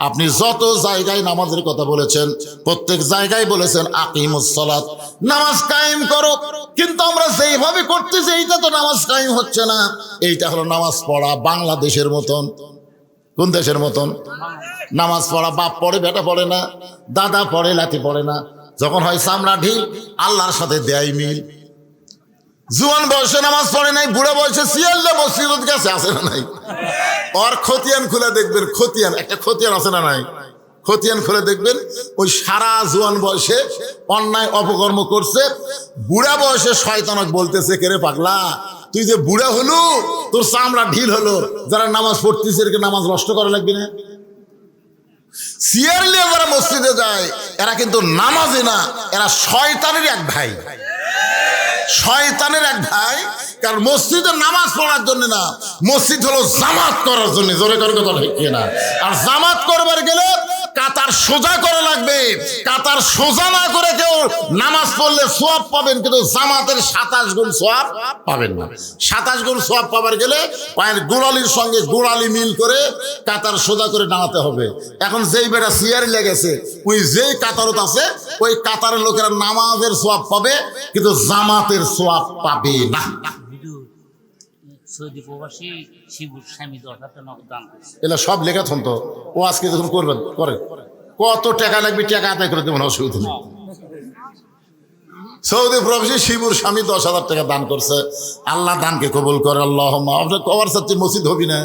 আপনি যত জায়গায় নামাজের কথা বলেছেন প্রত্যেক জায়গায় বলেছেন আকিমুস সালাত, নামাজ কায়েম করো। কিন্তু আমরা যেইভাবে করতেছি এইটা তো নামাজ কায়েম হচ্ছে না। এইটা হলো নামাজ পড়া বাংলাদেশের মতন। কোন দেশের মতন? নামাজ পড়া বাপ পড়ে বেটা পড়ে না, দাদা পড়ে লাঠি পড়ে না। যখন হয় চামড়া ঢিল, আল্লাহর সাথে দেয় মিল। জুয়ান বয়সে নামাজ পড়ে নাই, বুড়া বয়সে সিয়াল্লা মসজিদ গেছে, আছে না নাই? ওর খতিয়ান খুলে দেখবেন, খতিয়ান একটা খতিয়ান আছে না নাই? খতিয়ান খুলে দেখবেন, ওই সারা জুয়ান বয়সে অন্যায় অপকর্ম করছে, বুড়া বয়সে শয়তানক বলতেছে, কেরে পাগলা তুই যে বুড়া হলো, তোর চামড়া ঢিল হলো, যারা নামাজ পড়তেছে এরকে নামাজ নষ্ট করা লাগবে না। সিয়ার নিয়ে যারা মসজিদে যায় এরা কিন্তু নামাজে না, এরা শয়তানের এক ভাই, শয়তানের এক ভাই। কারণ মসজিদে নামাজ পড়ার জন্য না, মসজিদ হলো জামাত করার জন্য। জোরে করে কথা ঠিক না? আর জামাত করবার গেলে কাতার সোজা করা লাগবে। কাতার সোজা না করে কেউ নামাজ পড়লে সওয়াব পাবেন, কিন্তু জামাতের 27 গুণ সওয়াব পাবেন না। 27 গুণ সওয়াব পাবার গেলে পায়ের গোড়ালির সঙ্গে গোড়ালি মিল করে কাতার সোজা করে দাঁড়াতে হবে। এখন যেই বেটা সিয়ারি লেগেছে, ওই যেই কাতারত আছে ওই কাতারের লোকেরা নামাজের সওয়াব পাবে, কিন্তু জামাতের সওয়াব পাবে না। সৌদি প্রবাসী শিবুর স্বামী 10,000 টাকা নগদ দান করছে। এগুলো সব লেখা তো ও আজকে যখন করবেন করে কত টাকা লাগবে, টাকা আদায় করে দেবেন, অসুবিধা নেই। সৌদি প্রবাসী শিবুর স্বামী 10,000 টাকা দান করছে। আল্লাহ দানকে কবুল করে। আল্লাহ আপনার কবার চাচ্ছি মসজিদ হবি না,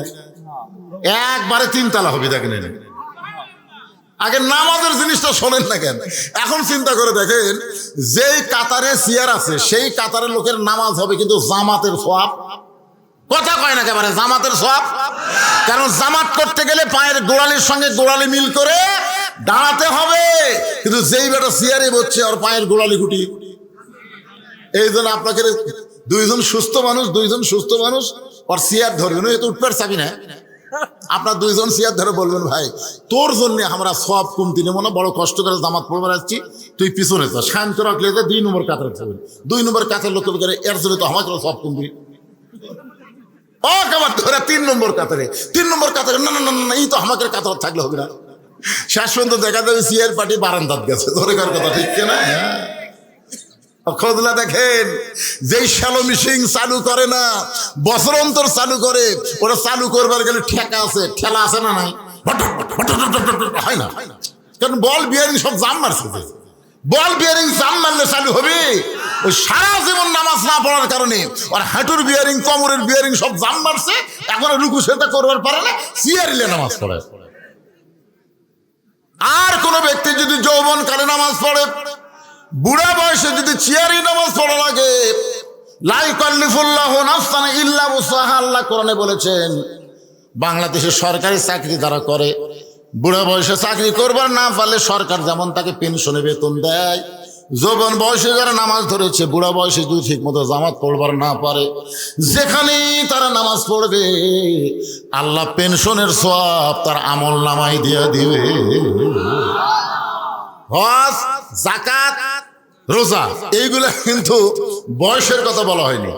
একবারে 3 তালা হবি। দেখেন আগে নামাজের জিনিসটা শোনেন না কেন? এখন চিন্তা করে দেখেন, যেই কাতারে চেয়ার আছে সেই কাতারের লোকের নামাজ হবে, কিন্তু জামাতের সওয়াব কথা কয় না একেবারে, জামাতের সওয়াব। কারণ জামাত করতে গেলে পায়ের গোড়ালির সঙ্গে গোড়ালি মিল করে দাঁড়াতে হবে, কিন্তু যেই বেটা চেয়ারে বসছে ওর পায়ের গোড়ালি গুটি। এই জন্য আপনাকে দুইজন সুস্থ মানুষ ওর চেয়ার ধরবেন, এ তো উঠবার চাবি না। আপনার 2 জন চেয়ার ধরে বলবেন, ভাই তোর জন্য আমরা সব কমতি নেবো না, বড় কষ্ট করে জামাত পড়বার আসছি, তুই পিছনে তো শান্ত রাখলে 2 নম্বর কাতারে থাকবেন। 2 নম্বর কাতার লোক এর জন্য তো আমাকে সব কমবি। ও কাবার ধরে 3 নম্বর কাতারে, 3 নম্বর কাতারে, না না না না, এই তো আমাকে কাতার থাকলে হবে না। শেষ পর্যন্ত দেখা যাবে চেয়ার পার্টি বারান্দাত গেছে। ধরে কার কথা ঠিক না? খোঁজলা দেখেন, যেই শ্যালো মিশিং চালু করে না, বছর অন্তর চালু করে, ওরা চালু করবার গেলে ঠেকা আছে, ঠেলা আছে না নাই? হয় না, কারণ বল বিয়ারিং সব জাম মারছে। বল বিয়ারিং জাম মারলে চালু হবে? ওই সারা জীবন নামাজ না পড়ার কারণে আর হাঁটুর বিয়ারিং, কোমরের বিয়ারিং সব জাম মারছে, এখন রুকু সেটা করবার পারে না, সিয়ারিলে নামাজ পড়ে। আর কোন ব্যক্তি যদি যৌবন কালে নামাজ পড়ে, বুড়া বয়সে যদি চেয়ারি নামাজ পড়া লাগে, লা ইউকাল্লিফুল্লাহু নাফসান ইল্লা উসআহা, আল্লাহ কোরআনে বলেছেন। বাংলাদেশে সরকারি চাকরি যারা করে, বুড়া বয়সে চাকরি করবার না পারলে সরকার যেমন তাকে পেনশনে বেতন দেয়, যৌবন বয়সে যারা নামাজ ধরেছে, বুড়া বয়সে যদি ঠিক মতো জামাত পড়বার না পারে, যেখানেই তারা নামাজ পড়বে আল্লাহ পেনশনের সওয়াব তার আমল নামায় দিয়ে দিবে। হজ, যাকাত, রোজা, এইগুলা কিন্তু বয়সের কথা বলা হয়নি,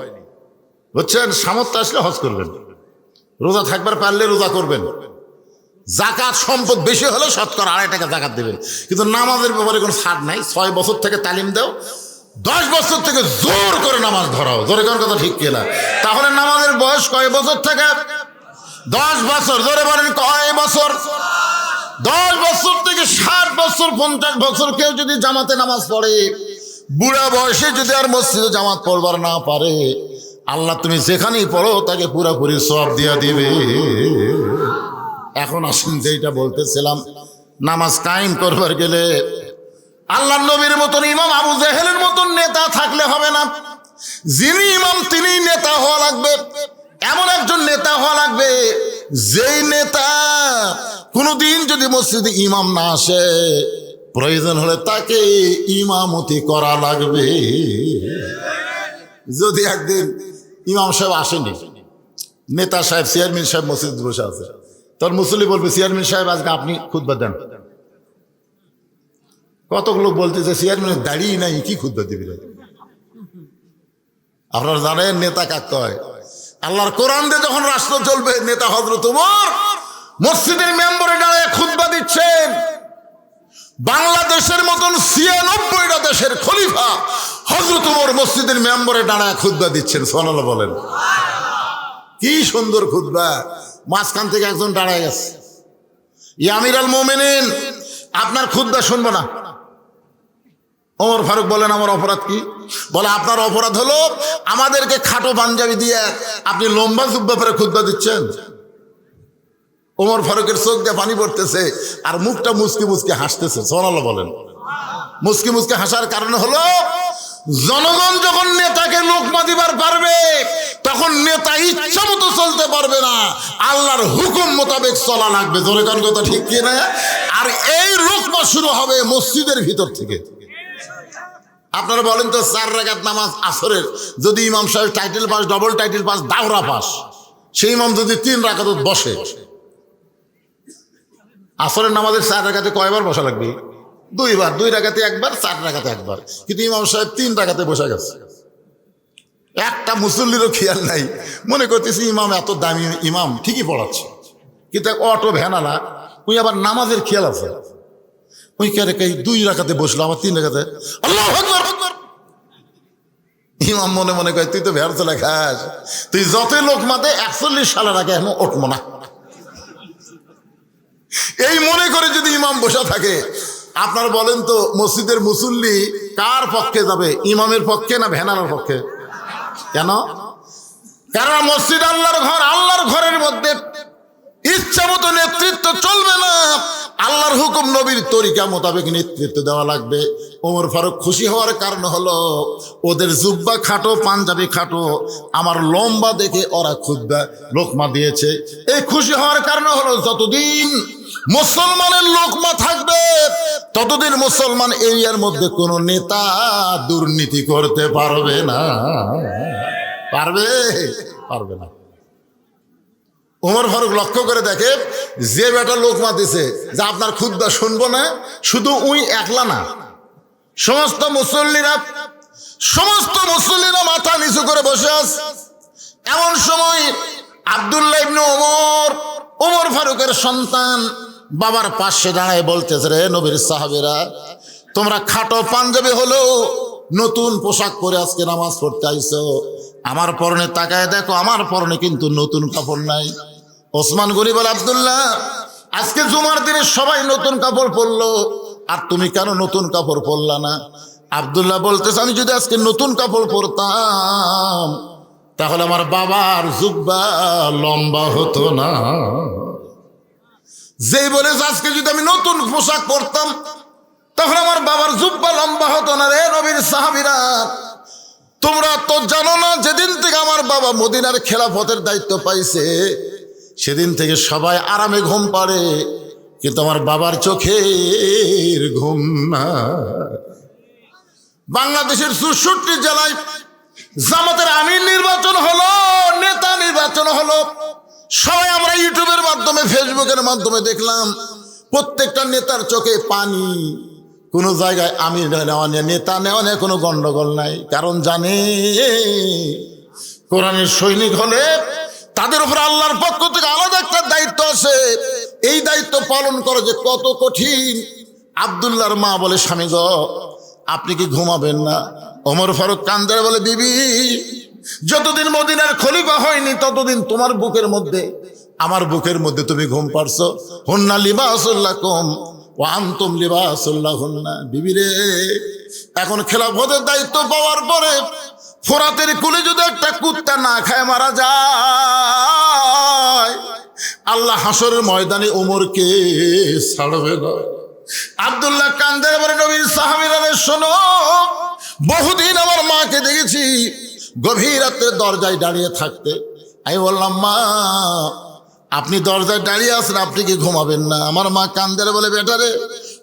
বুঝছেন? সামর্থ্য আসলে হজ করবেন, রোজা থাকবার পারলে রোজা করবেন, যাকাত সম্পদ বেশি হলে 2.5 টাকা যাকাত দেবেন। কিন্তু নামাজের ব্যাপারে কোনো ছাড় নাই। 6 বছর থেকে তালিম দাও, 10 বছর থেকে জোর করে নামাজ ধরাও। জোরে কোন কথা ঠিক কিনা? তাহলে নামাজের বয়স কয় বছর থেকে? 10 বছর। জোরে বলেন কয় বছর? 10 বছর থেকে 60 বছর, 50 বছর কেউ যদি জামাতে নামাজ পড়ে, বুড়া বয়সে যদি আর মসজিদে জামাত পড়বার না পারে, আল্লাহ তুমি যেখানেই পড়ো তাকে পুরাপুরি সওয়াব দিয়া দিবে। এখন আসুন, যেটা বলতেছিলাম, নামাজ কায়েম করবার গেলে আল্লাহর নবীর মতন ইমাম আবু জেহেলের মতন নেতা থাকলে হবে না। যিনি ইমাম তিনি নেতা হওয়া লাগবে। এমন একজন নেতা হওয়া লাগবে, যেই নেতা কোনদিন যদি মসজিদে ইমাম না আসে, প্রয়োজন হলে তাকে ইমামতি করা লাগবে। যদি একদিন ইমাম সাহেব আসেনি, নেতা সাহেব, চেয়ারম্যান সাহেব মসজিদ বসে আছে, তোর মুসল্লি বলবে, চেয়ারম্যান সাহেব আজকে আপনি খুতবা দেন। কত লোক বলতেছে চেয়ারম্যানের দাঁড়িয়ে নাই, কি খুতবা দিবি? আপনারা জানেন নেতা কাকে হয়? আল্লাহর কোরআন দিয়ে যখন রাষ্ট্র চলবে, নেতা হযরত ওমর মসজিদের মেম্বারে দাঁড়িয়ে খুতবা দিচ্ছেন। বাংলাদেশের মতন 96টা দেশের খলিফা হযরত ওমর মসজিদের মেম্বারে দাঁড়ায় খুতবা দিচ্ছেন। সুবহানাল্লাহ বলেন। কি সুন্দর খুতবা! মাঝখান থেকে একজন দাঁড়ায় গেছে, ইয়া আমিরুল মুমিনিন, আপনার খুতবা শুনবো না। ওমর ফারুক বলেন আমার অপরাধ কি? বলে আপনার অপরাধ হলো আমাদেরকে খাটো পাঞ্জাবি দিয়ে আপনি লম্বা জুব্বা পরে খুতবা দিচ্ছেন। ওমর ফারুকের চোখ দিয়ে পানি পড়তেছে আর মুখটা মুচকি মুচকি হাসতেছে। সুবহানাল্লাহ বলেন। মুচকি মুচকি হাসার কারণ হলো জনগণ যখন নেতাকে লোকমা দিবার পারবে তখন নেতা ইচ্ছা মতো চলতে পারবে না, আল্লাহর হুকুম মোতাবেক চলা লাগবে। জোরে কোন কথা ঠিক কি না? আর এই লোকমা শুরু হবে মসজিদের ভিতর থেকে। আপনারা বলেন তো 4 রাকাত নামাজ আসরের যদি ইমাম সাহেব title pass, double title pass, দাওরা পাস, সেই ইমাম যদি 3 রাকাত বসে, আসরের নামাজের 4 রাকাতে কয়বার বসা লাগবে? 2 বার। 2 রাকাতে একবার, 4 রাকাতে একবার। কিন্তু ইমাম সাহেব 3 রাকাতে বসে গেছে। একটা মুসল্লিরও খেয়াল নাই, মনে করতেছি ইমাম এত দামি ইমাম ঠিকই পড়াচ্ছে, কিন্তু অটো ভ্যানালা ওই আবার নামাজের খেয়াল আছে। ওই কে 2 রাকাতে বসলো, আমার 3 রাকাতে আল্লাহু আকবার। ইমাম মনে মনে কয় তুই তো ভ্যার চলে খাস, তুই যতই লোক মাতে 41 সালের আগে এখন উঠবো না। এই মনে করে যদি ইমাম বসা থাকে, আপনার বলেন তো মসজিদের মুসল্লি কার পক্ষে যাবে? ইমামের পক্ষে না ভ্যানালার পক্ষে? কেন? কারণ মসজিদ আল্লাহর ঘর, আল্লাহর ঘরের মধ্যে ইচ্ছা মতো নেতৃত্ব চলবে না, আল্লাহর হুকুম নবীর তরিকা মোতাবেক নেতৃত্ব দেওয়া লাগবে। ওমর ফারুক খুশি হওয়ার কারণ হলো ওদের জুব্বা খাটো, পাঞ্জাবি খাটো, আমার লম্বা দেখে ওরা খুতবা লোকমা দিয়েছে। এই খুশি হওয়ার কারণ হলো যতদিন মুসলমানের লোকমা থাকবে ততদিন মুসলমান এরিয়ার মধ্যে কোনো নেতা দুর্নীতি করতে পারবে না। পারবে? পারবে না। ওমর ফারুক লক্ষ্য করে দেখে যে বেটা লোকমা দিছে যে আপনার খুতবা শুনবো না, শুধু উই একলা না, সমস্ত মুসল্লিরা মাথা নিচু করে বসে আছে। এমন সময় আব্দুল্লাহ ইবনে ওমর ফারুকের সন্তান বাবার পাশে দাঁড়ায় বলতেছে, রে নবীর সাহাবীরা, তোমরা খাটো পাঞ্জাবি হলেও নতুন পোশাক পরে আজকে নামাজ পড়তে আইছো, আমার পরনে তাকায় দেখো, আমার পরনে কিন্তু নতুন কাপড় নাই। ওসমান গনি বলে, আব্দুল্লাহ, আজকে জুমার দিনে সবাই নতুন কাপড় পরলো, আর তুমি কেন নতুন কাপড় পরলা না? আব্দুল্লাহ বলতেছে, আমি যদি আজকে নতুন কাপড় পরতাম তাহলে আমার বাবার জুব্বা লম্বা হতো না। যেই বলেছে আজকে যদি আমি নতুন পোশাক পরতাম তাহলে আমার বাবার জুব্বা লম্বা হতো না। রে নবীর সাহাবীরা, তোমরা তো জানো না যেদিন থেকে আমার বাবা মদিনার খেলাফতের দায়িত্ব পাইছে সেদিন থেকে সবাই আরামে ঘুম পাড়ে, কিন্তু আমার বাবার চোখের ঘুম না। বাংলাদেশের 64 জেলায় জামাতের আমির নির্বাচন হলো, নেতা নির্বাচন হলো, সবাই আমরা ইউটিউবের মাধ্যমে, ফেসবুকের মাধ্যমে দেখলাম প্রত্যেকটা নেতার চোখে পানি। কোন জায়গায় আমির নেওয়া নিয়ে, নেতা নেওয়া নিয়ে কোনো গন্ডগোল নাই, কারণ জানে কোরআনের সৈনিক হলে তাদের উপর আল্লাহর পক্ষ থেকে আলাদা একটা দায়িত্ব আছে। এই দায়িত্ব পালন করা যে কত কঠিন। আব্দুল্লাহর মা বলে, স্বামী গো, আপনি কি ঘুমাবেন না? ওমর ফারুক কান্দে বলে, বিবি, যতদিন মদিনার খলিফা হয়নি ততদিন তোমার বুকের মধ্যে, আমার বুকের মধ্যে তুমি ঘুম পারছো। হুন্না লিবাসুল লাকুম ওয়া আনতুম লিবাসুল লাহুন্না। বিবি রে, এখন খেলাফতের দায়িত্ব পাওয়ার পরে ফোরাতের কুলে যদি একটা কুত্তা না খায় মারা যায়, আল্লাহ হাসরের ময়দানে ওমরকে ছাড়বে না। আব্দুল্লাহ কান্দের বলে, নবীর সাহাবীরা শোনো, বহুদিন আমার মাকে দেখেছি গভীর রাত্রে দরজায় দাঁড়িয়ে থাকতে। আমি বললাম, মা, আপনি দরজায় দাঁড়িয়ে আছেন, আপনি কি ঘুমাবেন না? আমার মা কান্দের বলে, বেটারে,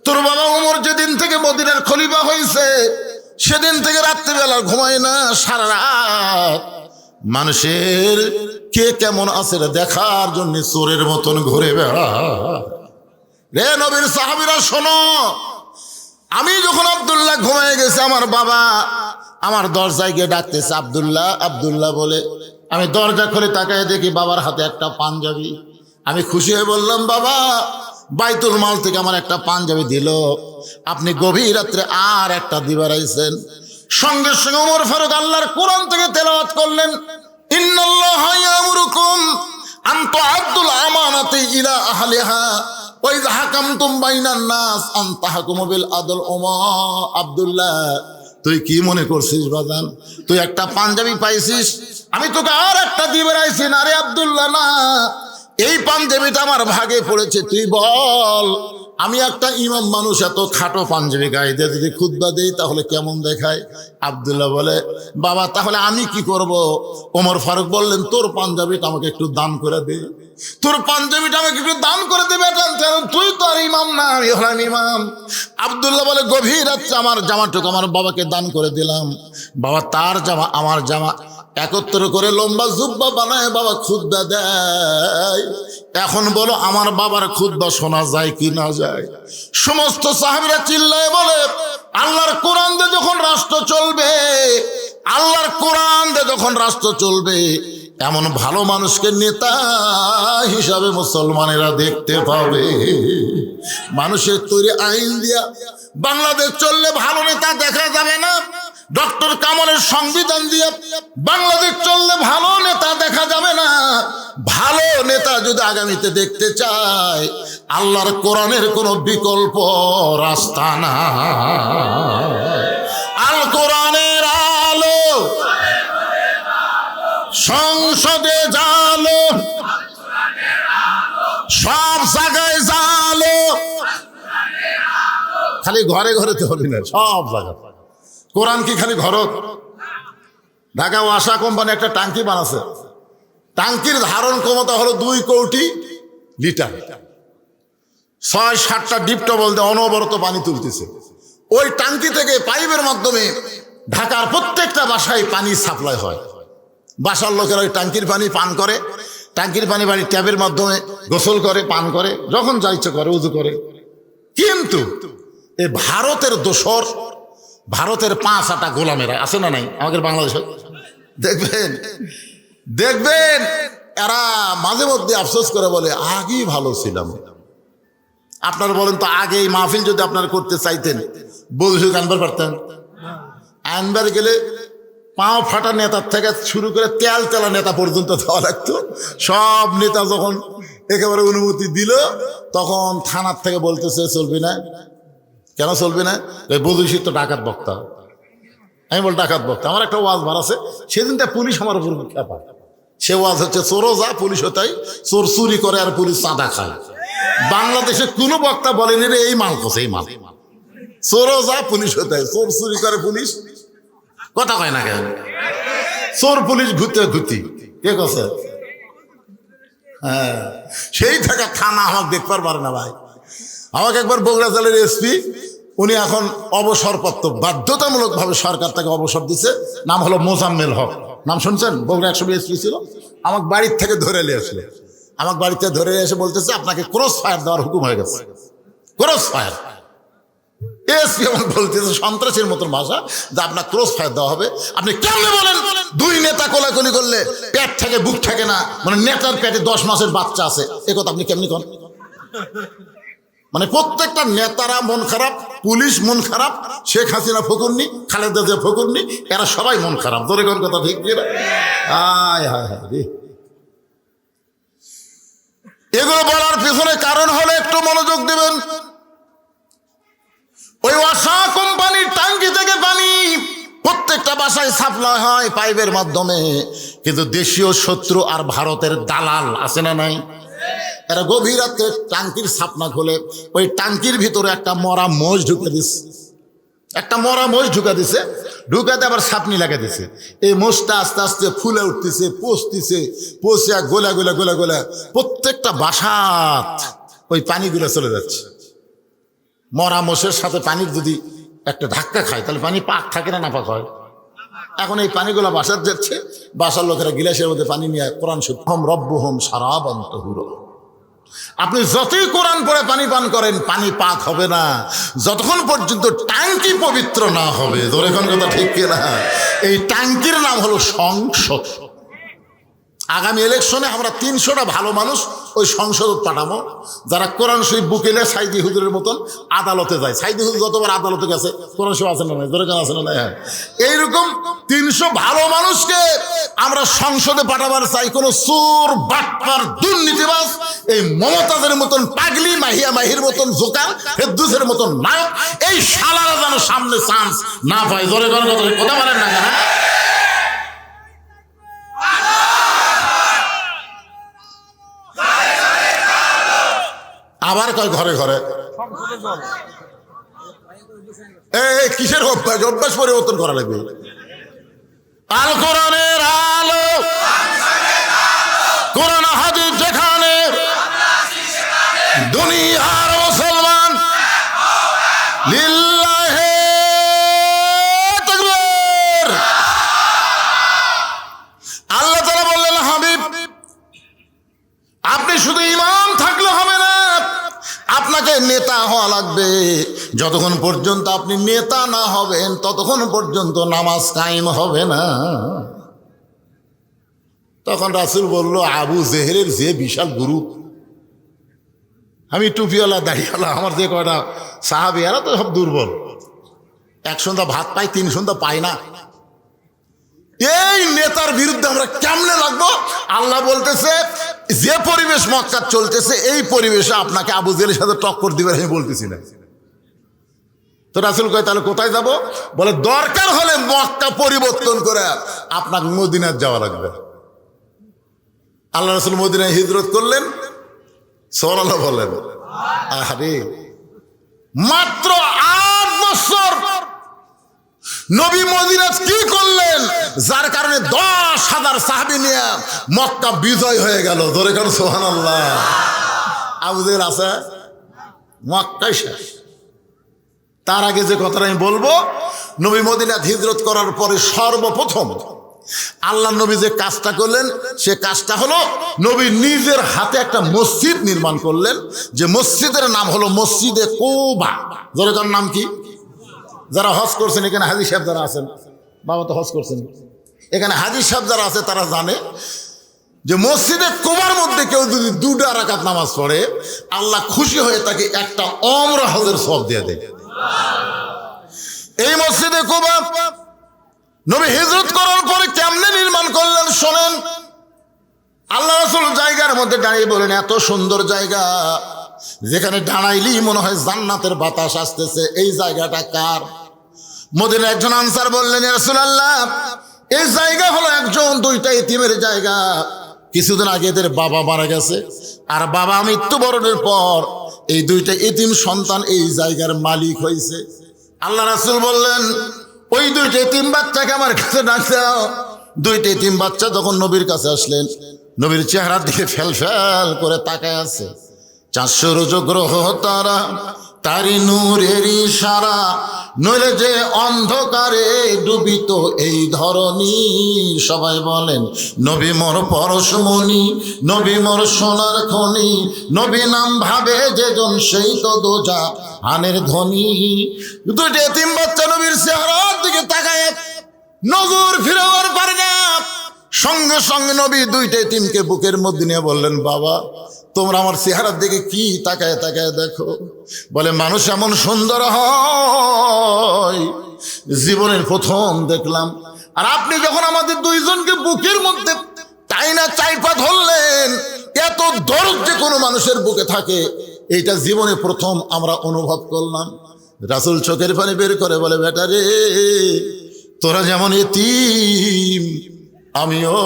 তোর বাবা ওমর যেদিন থেকে মদিনার খলিফা হয়েছে সেদিন থেকে রাত্রিবেলা ঘুমায় না, সারা রাত মানুষের কে কেমন আছে দেখার জন্য চোরের মতন ঘুরে বেড়া। রে নবীর সাহাবীরা শোনো, আমি যখন আব্দুল্লাহ ঘুমায় গেছে, আমার বাবা আমার দরজায় গিয়ে ডাকতেছে, আব্দুল্লাহ, আব্দুল্লাহ বলে। আমি দরজা খুলে তাকায় দেখি বাবার হাতে একটা পাঞ্জাবি। আমি খুশি হয়ে বললাম, বাবা, বাইতুল মাল থেকে আমার একটা পাঞ্জাবি দিল, আপনি গভীর রাত্রে আর একটা দিবার আইছেন। সঙ্গে সঙ্গে ওমর ফারুক আল্লাহর কোরআন থেকে তেলাওয়াত করলেন, ইন্নাল্লাহা ইয়ামুরুকুম আন তুআদ্দুল আমানাতি ইলা আহলিহা ওই হাকামতুম বাইনান নাস আন তাহকুমু বিল আদল। ওমা আব্দুল্লাহ, তুই কি মনে করছিস বাজান, তুই একটা পাঞ্জাবি পাইছিস, আমি তোকে আর একটা দিয়ে বেড়াইছি? না রে আব্দুল্লাহ, না, এই পাঞ্জাবিটা আমার ভাগে পড়েছে। তুই বল, আমি একটা ইমাম মানুষ এত খাটো পাঞ্জাবি গায়ে দিয়ে যদি খুতবা দেই তাহলে কেমন দেখায়? আব্দুল্লাহ বলে, বাবা তাহলে আমি কি করব? ওমর ফারুক বললেন, তোর পাঞ্জাবিটা আমাকে একটু দান করে দে, তোর পাঞ্জাবিটা আমাকে একটু দান করে দেবে, কারণ তুই তো আর ইমাম না, আমি হলাম ইমাম। আব্দুল্লাহ বলে, গভীর রাত্রে আমার জামাটুকু আমার বাবাকে দান করে দিলাম। বাবা তার জামা আমার জামা একত্র করে লম্বা জুব্বা বানায় বাবা খুতবা দেয়। এখন বলো, আমার বাবার খুতবা শোনা যায় কি না যায়? সমস্ত সাহাবীরা চিল্লায় বলে, আল্লাহর কোরআন দিয়ে যখন রাষ্ট্র চলবে, আল্লাহর কোরআন দিয়ে যখন রাষ্ট্র চলবে, এমন ভালো মানুষকে নেতা হিসাবে মুসলমানেরা দেখতে পাবে। মানুষের তৈরি আইন দিয়া বাংলাদেশ চললে ভালো নেতা দেখা যাবে না। ডক্টর কামালের সংবিধান দিয়ে বাংলাদেশ চললে ভালো নেতা দেখা যাবে না। ভালো নেতা যদি আগামীতে দেখতে চায়, আল্লাহর কোরআনের কোনো বিকল্প রাস্তা না। আল কোরআনের আলো সংসদে জালো, সব জায়গায় জালো, খালি ঘরে ঘরে তো হবে না, সব জায়গায়। কোরআন কি খালি ঘর? ঢাকা ওয়াসা কোম্পানি একটা টাঙ্কি বানাচ্ছে, টাঙ্কির ধারণ ক্ষমতা হলো 2 কোটি লিটার, 6-7টা ডিপটবল দিয়ে অনবরত পানি তুলতেছে। ওই টাঙ্কি থেকে পাইপের মাধ্যমে ঢাকার প্রত্যেকটা বাসায় পানি সাপ্লাই হয়। বাসার লোকেরা ওই টাঙ্কির পানি পান করে, টাঙ্কির পানি বাড়ির ট্যাবের মাধ্যমে গোসল করে, পান করে, যখন যা ইচ্ছে করে উজু করে। কিন্তু এই ভারতের দোসর, ভারতের 5-8টা গোলামেরা আছে না নাই আমাদের বাংলাদেশে? দেখবেন দেখবেন এরা মাঝে মধ্যে আফসোস করে বলে, আগেই ভালো ছিলাম। আপনারা বলেন তো, আগে এই মাহফিল যদি আপনারা করতে চাইতেন, বলছুক আনবার পারতেন? আনবার গেলে পাও ফাটা নেতার থেকে শুরু করে তেল তেলা নেতা পর্যন্ত দেওয়া লাগতো। সব নেতা যখন একেবারে অনুমতি দিল, তখন থানার থেকে বলতেছে চলবে না। কেন চলবে না? বধূশীত তো ডাকাত বক্তা। আমি বল, ডাকাত বক্তা? আমার একটা ওয়াজ বার আছে, সেদিনটা পুলিশ আমার উপর খেপা। সে ওয়াজ হচ্ছে, চোরও যা পুলিশও তাই, চোর চুরি করে আর পুলিশ চাঁদা খায়। বাংলাদেশে কোনো বক্তা বলেনি রে এই মাল খোঁজে, এই মাল। চোরও যা পুলিশও তাই, চোর চুরি করে পুলিশ কথা কয় না কেন? চোর পুলিশ ঘুরতে ঘুরতি কে কথা? হ্যাঁ, সেই থাকা থানা আমাকে দেখবার পারে না ভাই। আমাকে একবার বগুড়া জেলার এসপি, উনি এখন অবসরপ্রাপ্ত, বাধ্যতামূলকভাবে সরকার তাকে অবসর দিচ্ছে, নাম হলো মোজাম্মেল হক। নাম শুনছেন? বগুড়া 100 এসপি ছিল। আমাকে বাড়ির থেকে ধরে নিয়ে আসলে, আমাকে বাড়িতে ধরে এসে বলতেছে, আপনাকে ক্রস ফায়ার দেওয়ার হুকুম হয়ে গেছে। Cross fire. এসপি আমাকে বলতেছে সন্ত্রাসের মতন ভাষা, যে আপনার ক্রস ফায়ার দেওয়া হবে। আপনি কেমনে বলেন? 2 নেতা কোলাকুলি করলে পেট থেকে বুক থাকে না, মানে নেতার পেটে 10 মাসের বাচ্চা আছে, এ কথা আপনি কেমনি করেন? মানে প্রত্যেকটা নেতারা মন খারাপ, পুলিশ মন খারাপ, শেখ হাসিনা ফকুরনি, খালেদা জিয়া ফকুরনি, এরা সবাই মন খারাপ। ধরে কোন কথা ঠিক কিনা? আয় হায় হায় রে। এগুলো বলার পিছনে কারণ হলো, একটু মনোযোগ দেবেন। ওই ওয়াসা কোম্পানির টাঙ্কি থেকে পানি প্রত্যেকটা বাসায় সাপ্লাই হয় পাইপের মাধ্যমে, কিন্তু দেশীয় শত্রু আর ভারতের দালাল আছে না নাই? এরা গভীর রাতে টাঙ্কির ছাপনা খোলে, ওই টাঙ্কির ভিতরে একটা মরা মোষ ঢুকে দিচ্ছে, একটা মরা মোষ ঢুকা দিছে, ঢুকাতে আবার ছাপনি লাগা দিছে। এই মোষটা আস্তে আস্তে ফুলে উঠতেছে, পচতেছে, পচে গোলা গোলা গোলা গোলা প্রত্যেকটা বাসাত ওই পানিগুলো চলে যাচ্ছে। মরা মোষের সাথে পানির যদি একটা ধাক্কা খায়, তাহলে পানি পাক থাকে না নাপাক হয়? এখন এই পানিগুলো বাসার যাচ্ছে, বাসার লোকেরা গিলাসের মধ্যে পানি নিয়ে কোরআন শুদ্ধম রব্বুহুম শারাবান তাহুরা। আপনি যতই কোরআন পড়ে পানি পান করেন, পানি পাক হবে না যতক্ষণ পর্যন্ত টাঙ্কি পবিত্র না হবে। ধরে কোন কথা ঠিক কিনা? এই টাঙ্কির নাম হলো সংসদ। আগামী ইলেকশনে আমরা 300টা ভালো মানুষ ওই সংসদ পাঠামো, যারা কোরআন শরীফ বুকেলে সাইদি হুজুরের মতন আদালতে যায়। সাইদি হুজুর যতবার আদালতে গেছে কোরআন শরীফ আছে না নাই, ধরে আছে না নাই? হ্যাঁ, এইরকম 300 ভালো মানুষকে আমরা সংসদে পাঠাবার চাই। কোন চোর, বাটপার, দুর্নীতিবাজ, এই মমতাজের মতন পাগলি, মাহিয়া মাহির মতন জোকার, ফেদ্দুসের মতন নায়ক, এই শালারা যেন সামনে চান্স না পায়। ধরে কথা বলেন না কেন? আবার কয় ঘরে ঘরে এই কিসের অভ্যাস? অভ্যাস পরিবর্তন করা লাগবে। আল কোরআনের আলো, কোরআন হাদিস যেখানে, দুনিয়ার মুসলমান লিল্লাহে তাকবীর। আল্লাহ তাআলা বললেন, হাবিব আপনি শুধু ইমাম থাকলে হবে না, আপনাকে নেতা হওয়া লাগবে। যতক্ষণ পর্যন্ত আপনি নেতা না হবেন ততক্ষণ পর্যন্ত নামাজ কায়েম হবে না। তখন রাসূল বলল, আবু জেহেলের যে বিশাল গুরু, আমি টুপিওয়ালা দাড়িওয়ালা, আমার যে কয়টা সাহাবী এরা তো সব দুর্বল, এক সন্ধ্যা ভাত পাই, 3 সন্ধ্যা পাই না। এই নেতার বিরুদ্ধে আমরা কেমনে লাগবো? আল্লাহ বলতেছে, যে পরিবেশ মক্কা চলতেছে এই পরিবেশে আপনাকে আবু জেহেলের সাথে টক্কর দিবে আমি বলতেছি না। তো রাসূল কয় তাহলে কোথায় যাব? বলে দরকার হলে মক্কা পরিবর্তন করে আপনাকে মদিনায় যাওয়া লাগবে। আল্লাহ রাসূল মদিনায় হিজরত করলেন। সুবহানাল্লাহ বলেন। আরে মাত্র 8 বছর নবী মদিনায় কি করলেন, যার কারণে 10,000 সাহাবী নিয়ে মক্কা বিজয় হয়ে গেল। ধরে কারণ সুবহানাল্লাহ। আবু জেহেল আছে, মক্কায় শেষ। তার আগে যে কথাটা আমি বলবো, নবী মদিনায় হিজরত করার পরে সর্বপ্রথম আল্লাহ নবী যে কাজটা করলেন, সে কাজটা হলো নবী নিজের হাতে একটা মসজিদ নির্মাণ করলেন, যে মসজিদের নাম হলো মসজিদে কুবা। ধরে কারণ নাম কি? যারা হজ করছেন এখানে, হাজী সাহেব যারা আছেন, বাবা তো হজ করছেন, এখানে হাজী সাহেব যারা আছে তারা জানে যে মসজিদে কুবার মধ্যে কেউ যদি 2 রাকাত নামাজ পড়ে, আল্লাহ খুশি হয়ে তাকে একটা ওমরা হজের সওয়াব দিয়ে দেয়। এই মসজিদে কুবা নবী হিজরত করার পরে কেমনে নির্মাণ করলেন শোনেন। আল্লাহ রাসূল জায়গার মধ্যে দাঁড়িয়ে বলেন, এত সুন্দর জায়গা, যেখানে দাঁড়াইলেই মনে হয় জান্নাতের বাতাস আসতেছে, এই জায়গাটা কার? মদিনার একজন আনসার বললেন, ইয়া রাসূলুল্লাহ এই জায়গা হলো একজন 2টা ইতিমের জায়গা। কিছুদিন আগে এদের বাবা মারা গেছে, আর বাবা মৃত্যুবরণের পর এই 2টা ইতিম সন্তান এই জায়গার মালিক হয়েছে। আল্লাহ রাসূল বললেন, ওই 2টা ইতিম বাচ্চাকে আমার কাছে ডাক দাও। 2টা ইতিম বাচ্চা যখন নবীর কাছে আসলেন, নবীর চেহারার দিকে ফেল ফেল করে তাকায় আছে। 400 রোজ গ্রহ তারা, তারি নূরের ইশারা, নইলে যে অন্ধকারে ডুবিত এই ধরনী। সবাই বলেন, নবী মোর পরশমণি, নবী মোর সোনার খনি, নবী নাম ভাবে যেজন সেই তো দোজা আনের ধ্বনি। 2টা এতিম বাচ্চা নবীর চেহারার দিকে তাকায় নজর ফিরাবার পারে না। সঙ্গে সঙ্গে নবী 2টা এতিমকে বুকের মধ্যে নিয়ে বললেন, বাবা তোমরা আমার চেহারার দিকে কি তাকায় তাকায় দেখো? বলে, মানুষ এমন সুন্দর হয় জীবনের প্রথম দেখলাম। আর আপনি যখন আমাদের 2জনকে বুকের মধ্যে টাইনা চাইপা ধরলেন, এত দরদ যে কোনো মানুষের বুকে থাকে, এইটা জীবনে প্রথম আমরা অনুভব করলাম। রাসূল চোখের পানি বের করে বলে, বেটা রে, তোরা যেমন এতিম আমিও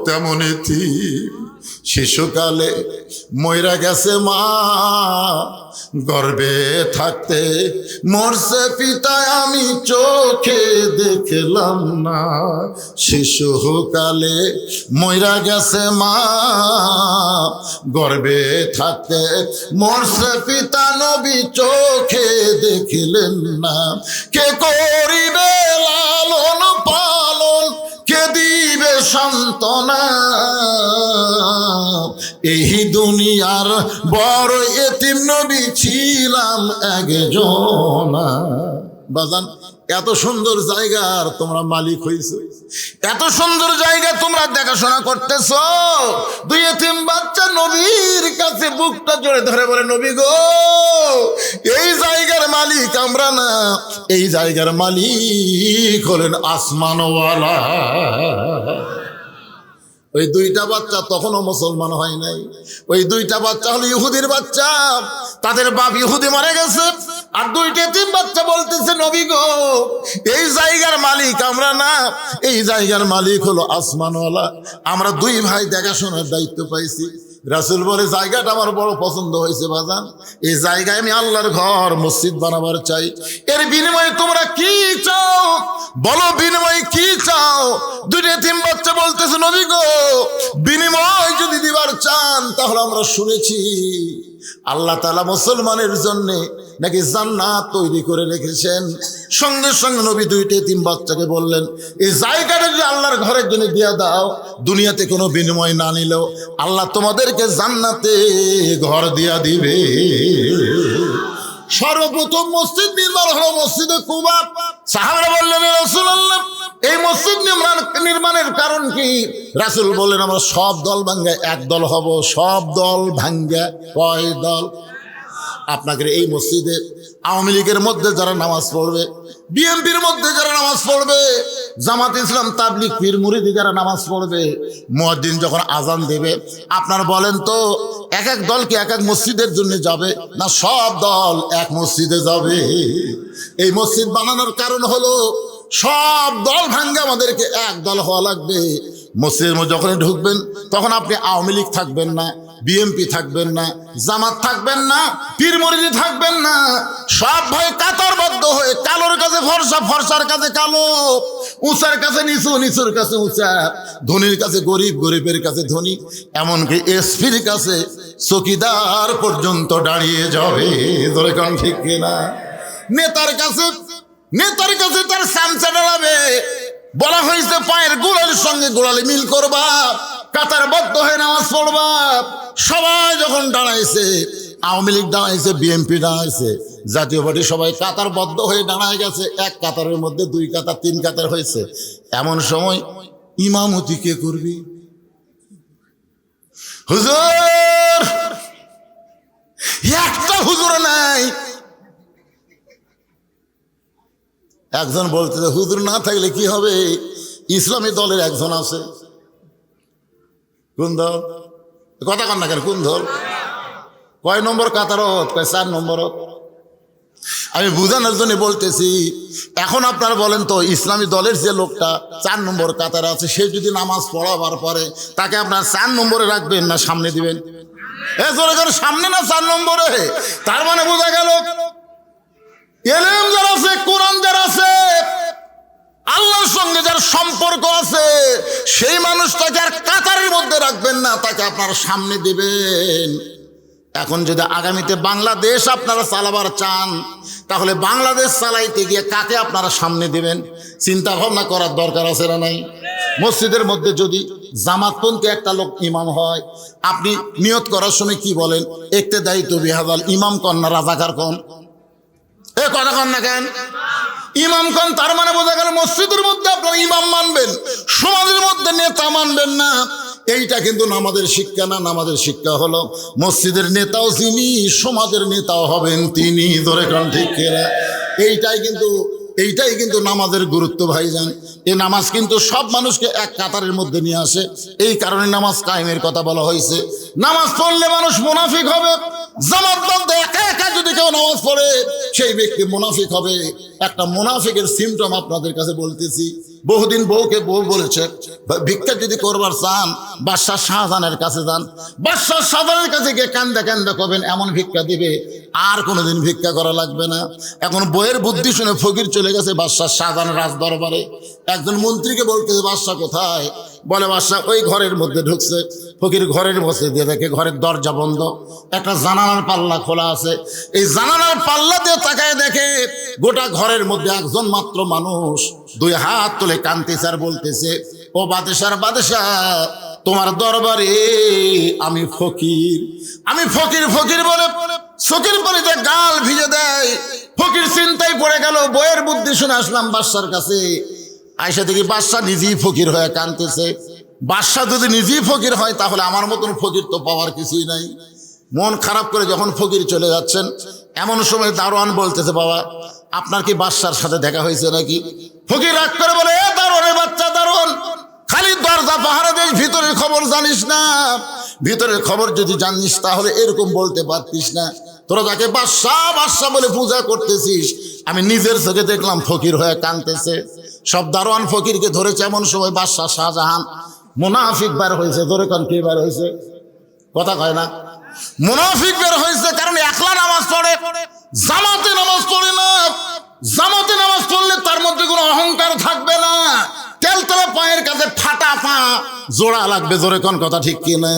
তেমন এতিম। শিশুকালে মইরা গেছে মা, গর্ভে থাকতে মরছে পিতা, আমি চোখে দেখলাম না। শিশুকালে মইরা গেছে মা, গর্ভে থাকতে মরছে পিতা, নবী চোখে দেখিলেন না। কে করিবে লালন পালন, কে দিবে সান্ত্বনা? এই দুনিয়ার বড় এতিম নবী ছিলাম একজনা। বাজান এত সুন্দর জায়গার তোমরা মালিক হইছো, এত সুন্দর জায়গা তোমরা দেখাশোনা করতেছ। দুই এতিম বাচ্চা নবীর কাছে বুকটা জোরে ধরে বলে, নবী গো, এই জায়গার মালিক আমরা না, এই জায়গার মালিক হলেন আসমানওয়ালা। ওই দুইটা বাচ্চা তখনও মুসলমান হয় নাই। ওই দুইটা বাচ্চা হলো ইহুদির বাচ্চা, তাদের বাপ ইহুদি মারা গেছে। আর দুইটা তিন বাচ্চা বলতেছে, নবী গো, এই জায়গার মালিক আমরা না, এই জায়গার মালিক হলো আসমানওয়ালা। আমরা দুই ভাই দেখাশোনার দায়িত্ব পাইছি। রাসূল বলে, জায়গাটা আমার বড় পছন্দ হয়েছে বাজান, এই জায়গায় আমি আল্লাহর ঘর মসজিদ বানাবার চাই। এর বিনিময়ে তোমরা কি চাও বলো, বিনিময়ে কি চাও? দুইটা তিন বাচ্চা বলতেছে, নবী গো, বিনিময় যদি দিবার চান তাহলে আমরা শুনেছি আল্লাহ তাআলা মুসলমানের জন্য নাকি জান্নাত তৈরি করে রেখেছেন। সঙ্গে সঙ্গে নবী দুইটা তিন বাচ্চাকে বললেন, এই জায়গাটা যদি আল্লাহর ঘরের জন্য দিয়া দাও, দুনিয়াতে কোনো বিনিময় না নিলেও আল্লাহ তোমাদেরকে জান্নাতে ঘর দিয়া দিবে। সর্বপ্রথম মসজিদ নির্মাণ হলো মসজিদে কুবা। সাহাবারা বললেন, রাসূলুল্লাহ, এই মসজিদ নির্মাণের কারণ কি? রাসূল বললেন, আমরা সব দল ভাঙ্গা এক দল হব। সব দল ভাঙ্গা কয় দল? আপনাকে এই মসজিদে আওয়ামী লীগের মধ্যে যারা নামাজ পড়বে, বিএনপির মধ্যে যারা নামাজ পড়বে, জামাত ইসলাম, তাবলিগ, পীর মুরিদি যারা নামাজ পড়বে, মুয়াজ্জিন যখন আজান দেবে, আপনার বলেন তো এক এক দল কি এক এক মসজিদের জন্য যাবে, না সব দল এক মসজিদে যাবে? এই মসজিদ বানানোর কারণ হলো সব দল ভাঙ্গে আমাদেরকে এক দল হওয়া লাগবে। মসজিদের মধ্যে যখন ঢুকবেন তখন আপনি আওয়ামী লীগ থাকবেন না, বিএনপি থাকবেন না, জামাত থাকবেন না, পীর মুরিদি থাকবেন না, সব ভাই কাতারবদ্ধ হয়ে কালোর কাছে ফর্সা, ফর্সার কাছে কালো, উঁচার কাছে নিচু, নিচুর কাছে উঁচা, ধনীর কাছে গরিব, গরিবের কাছে ধনী, এমনকি এসপির কাছে চকিদার পর্যন্ত দাঁড়িয়ে যাবে। ধরে কোন ঠিক কিনা? নেতার কাছে তার সামচা ডালাবে। বলা হয়েছে পায়ের গোড়ালির সঙ্গে গোড়ালি মিল করবা, কাতারবদ্ধ হয়ে নামাজ পড়বা। সবাই যখন দাঁড়াইছে, আওয়ামী লীগ দাঁড়াইছে, বিএনপি দাঁড়াইছে, জাতীয় পার্টি, সবাই কাতারবদ্ধ হয়ে দাঁড়ায় গেছে। এক কাতারের মধ্যে দুই কাতার, তিন কাতার হয়েছে। এমন সময় ইমামতি কে করবি? হুজুর, একটা হুজুর নাই। একজন বলতেছে, হুজুর না থাকলে কি হবে? ইসলামী দলের একজন আছে। কোন দল? কথা কন না কেন? কোন দল? কয় নম্বর কাতারত? কয় 4 নম্বরত। আমি বুঝানোর জন্য বলতেছি, এখন আপনারা বলেন তো, ইসলামী দলের যে লোকটা 4 নম্বর কাতারে আছে, সে যদি নামাজ পড়াবার পরে তাকে আপনার 4 নম্বরে রাখবেন না সামনে দিবেন? সামনে না 4 নম্বরে? তার মানে বোঝা গেল এলেম যারা আছে, কোরআন যারা আছে, আল্লাহর সঙ্গে যার সম্পর্ক আছে, সেই মানুষটাকে আর কাতারের মধ্যে রাখবেন না, তাকে আপনারা সামনে দিবেন। এখন যদি আগামীতে বাংলাদেশ আপনারা চালাবার চান, তাহলে বাংলাদেশ চালাইতে গিয়ে কাকে আপনারা সামনে দিবেন চিন্তা ভাবনা করার দরকার আছে না নাই? মসজিদের মধ্যে যদি জামাতপন্থী একটা লোক ইমাম হয়, আপনি নিয়ত করার সময় কি বলেন? একতে দায়িত্ব বিহাদাল, ইমাম কন না রাজাকার কন? এ কথা কন না কেন? ইমাম কন। তার মানে বোঝা গেল মসজিদের মধ্যে আপনারা ইমাম মানবেন, সমাজের মধ্যে নেতা মানবেন না। এইটা কিন্তু নামাজের শিক্ষা না। নামাজের শিক্ষা হলো মসজিদের নেতাও যিনি, সমাজের নেতাও হবেন তিনি। ধরে কারণ ঠিক কিনা? এইটাই কিন্তু নামাজের গুরুত্ব ভাইজান। এই নামাজ কিন্তু সব মানুষকে এক কাতারের মধ্যে নিয়ে আসে। এই কারণে নামাজ কায়েমের কথা বলা হয়েছে। নামাজ পড়লে মানুষ মুনাফিক হবে। জামাতবদ্ধ একা একা যদি কেউ নামাজ পড়ে, সেই ব্যক্তি মুনাফিক হবে। একটা মুনাফিকের সিমটম আপনাদের কাছে বলতেছি। বহুদিন বউকে বউ বলেছে, ভিক্ষা যদি করবার চান বাদশাহ শাহজাহানের কাছে যান। বাদশাহ শাহজাহানের কাছে গিয়ে কান্দা কান্দা করবেন, এমন ভিক্ষা দিবে আর কোনোদিন ভিক্ষা করা লাগবে না। এখন বইয়ের বুদ্ধি শুনে ফকির চলে গেছে বাদশাহ শাহজাহানের রাজ দরবারে। একজন মন্ত্রীকে বলতেছে, বাদশাহ কোথায়? বলে, বাদশাহ ওই ঘরের মধ্যে ঢুকছে। ফকির ঘরের বসে দিয়ে দেখে ঘরের দরজা বন্ধ, একটা জানালার পাল্লা খোলা আছে। এই জানালার পাল্লা দিয়ে তাকায় দেখে গোটা ঘরের মধ্যে একজন মাত্র মানুষ 2 হাত তুলে কাঁদতেছে আর বলতেছে, ও বাদশার বাদশাহ, তোমার দরবারে আমি ফকির। ফকির বলে চোখের পানিতে গাল ভিজে দেয়। ফকির চিন্তায় পড়ে গেল, বইয়ের বুদ্ধি শুনে আসলাম বাদশার কাছে। আয়সা দেখি বাদশা নিজেই ফকির হয়ে কাঁদতেছে। বাদশা যদি নিজেই ফকির হয় তাহলে আমার মতন ফকির তো পাওয়ার কিছুই নাই। মন খারাপ করে যখন ফকির চলে যাচ্ছেন, এমন সময় দারোয়ান বলতেছে, বাবা আপনার কি বাদশার সাথে দেখা হয়েছে নাকি? ফকির রাগ করে বলে, এ দারোয়ানের বাচ্চা দারোয়ান, খালি দরজা পাহারা দিস, ভিতরের খবর জানিস না? ভিতরের খবর যদি জানিস তাহলে এরকম বলতে পারতিস না। তোরা যাকে বাদশাহ বাদশাহ বলে পূজা করতেছিস, আমি নিজের চোখে দেখলাম ফকির হয়ে কাঁদতেছে। সব দারোয়ান ফকিরকে ধরেছে। এমন সময় বাদশাহ শাহজাহান মুনাফিক বের হয়েছে। ধরে কান কে বের হয়েছে? কথা কয় না। মুনাফিক বের হয়েছে কারণ একলা নামাজ পড়ে, জামাতে নামাজ পড়ে না। জামাতে নামাজ পড়লে তার মধ্যে কোনো অহংকার থাকবে না। তেলতলা পায়ের কাছে ফাটা পা জোড়া লাগবে। জোরে কোন কথা ঠিক কিনা?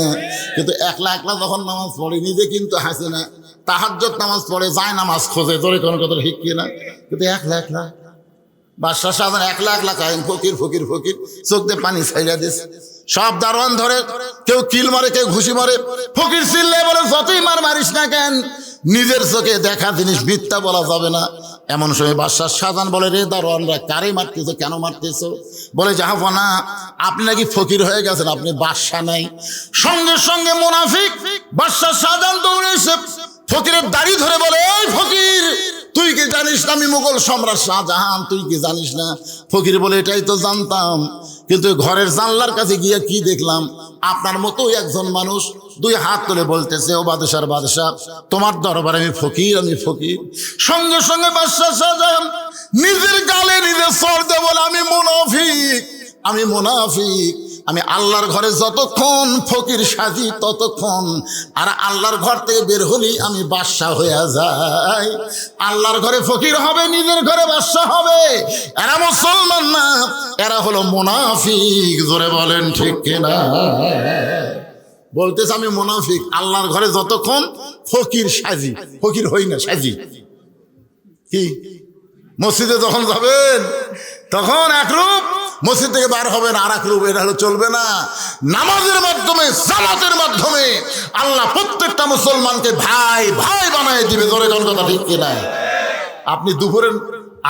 কিন্তু একলা একলা যখন নামাজ পড়ে নিজে কিন্তু হাসে না। তাহাজ্জুদ নামাজ পড়ে, যায় নামাজ খোঁজে। জোরে কোন কথা ঠিক কিনা? কিন্তু একলা একলা বাদশাহ শাহজাহান একলা একলা কায়েম, ফকির ফকির ফকির, চোখ দিয়ে পানি ছাইড়া দিছে। সব দারোয়ান ধরে, কেউ কিল মারে, কেউ ঘুষি মারে। ফকির চিল্লে বলে, যতই মার মারিস না কেন, নিজের চোখে দেখা জিনিস মিথ্যা বলা যাবে না। এমন সময় বাদশাহ শাহজাহান বলে, রে দারোয়ানরা কারে মারতেছো, কেন মারতেছো? বলে, জাহাপনা আপনি নাকি ফকির হয়ে গেছেন, আপনি বাদশাহ নাই। সঙ্গে সঙ্গে মুনাফিক বাদশাহ শাহজাহান দৌড়ে এসে ফকিরের দাড়ি ধরে বলে, এই ফকির তুই কি জানিস না আমি মুঘল সম্রাট শাহজাহান? তুই কি জানিস না? ফকির বলে, এটাই তো জানতাম, কিন্তু ঘরের জানলার কাছে গিয়ে কি দেখলাম, আপনার মতো একজন মানুষ দুই হাত তুলে বলতেছে, ও বাদশার বাদশাহ, তোমার দরবারে আমি ফকির, আমি ফকির। সঙ্গে সঙ্গে বাদশাহ শাহজাহান নিজের গালে নিজে সর দিয়ে বলে, আমি মুনাফিক, আমি মুনাফিক। আমি আল্লাহর ঘরে যতক্ষণ ফকির সাজি ততক্ষণ, আর আল্লাহর ঘর থেকে বের হলেই আমি বাদশাহ হয়ে যাই। আল্লাহর ঘরে ফকির হবে, নিজের ঘরে বাদশাহ হবে। এরা মুসলমান না, এরা হলো মুনাফিক। জোরে বলেন ঠিক কিনা? বলতেছে আমি মুনাফিক, আল্লাহর ঘরে যতক্ষণ ফকির সাজি, ফকির হই না, সাজি। কি মসজিদে যখন যাবেন তখন এক রূপ, মসজিদ থেকে বার হবেন আর এক রূপ। এটা হলো চলবে না। নামাজের মাধ্যমে, জামাতের মাধ্যমে আল্লাহ প্রত্যেকটা মুসলমানকে ভাই ভাই বানায় দিবে। ধরে কোন কথা ঠিক কিনা? আপনি দুপুরের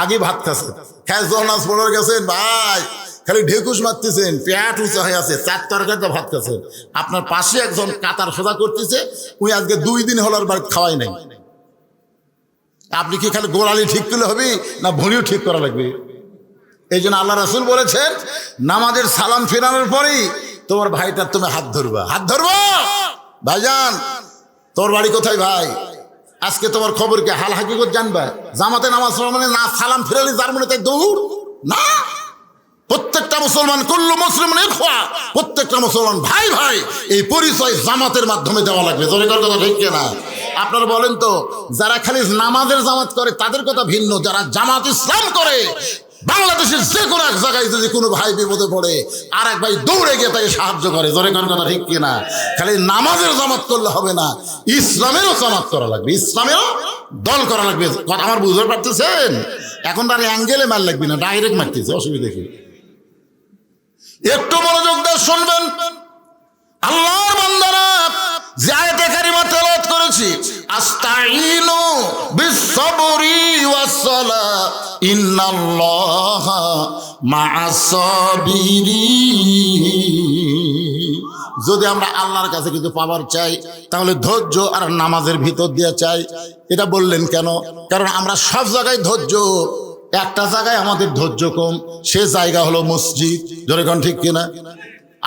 আগে ভাত খাচ্ছেন, খেয়ে জহনাজ পড়ে গেছেন, ভাই খালি ঢেকুস মারতেছেন, পেট উঁচা হয়ে আছে, 4 তরকারিতে ভাত খাচ্ছেন। আপনার পাশে একজন কাতার সোজা করতেছে, উনি আজকে 2 দিন হলো আর বাড়ি খাওয়াই নাই। আপনি কি খালি গোড়ালি ঠিক করলে হবে না ভুঁড়িও ঠিক করা লাগবে? এই জন্য আল্লাহ রাসূল বলেছেন, নামাজের সালাম ফেরানোর পরেই তোমার ভাইটার তুমি হাত ধরবা। হাত ধরবা, ভাইজান তোর বাড়ি কোথায় ভাই? আজকে তোমার খবর কি, হাল হাকিকত জানবা? জামাতে নামাজ পড়া মানে না সালাম ফেরালি যার মনে তাই দৌড় না। প্রত্যেকটা মুসলমান, কুল্লু মুসলিম ইখওয়া, প্রত্যেকটা মুসলমান ভাই ভাই, এই পরিচয় জামাতের মাধ্যমে দেওয়া লাগবে। জোরে কথা ঠিক কিনা? আপনারা বলেন তো, যারা খালি নামাজের জামাত করে তাদের কথা ভিন্ন, যারা জামাত ইসলাম করে বাংলাদেশের যে কোনো এক জায়গায় যদি কোনো ভাই বিপদে পড়ে আর এক ভাই দৌড়ে গিয়ে তাকে সাহায্য করে। জোরে কথা ঠিক কিনা? খালি নামাজের জামাত করলে হবে না, ইসলামেরও জামাত করা লাগবে, ইসলামেরও দল করা লাগবে। কথা আমার বুঝতে পারতেছেন? এখন তার অ্যাঙ্গেলে মার লাগবে না, ডাইরেক্ট মারতেছে, অসুবিধা কি? একটু মনোযোগ দিয়ে শুনবেন। আল্লাহর বান্দারা যে আয়াতে কারিমা তেলাওয়াত করেছি, আস্তাইনু বিস-সাবরি ওয়াস-সালাহ ইন্নাল্লাহা মা'আস-সাবিরিন। যদি আমরা আল্লাহর কাছে কিছু পাওয়ার চাই তাহলে ধৈর্য আর নামাজের ভিতর দিয়ে চাই। এটা বললেন কেন? কারণ আমরা সব জায়গায় ধৈর্য, একটা জায়গায় আমাদের ধৈর্য কম, সে জায়গা হলো মসজিদ। জোরে কোন ঠিক কিনা?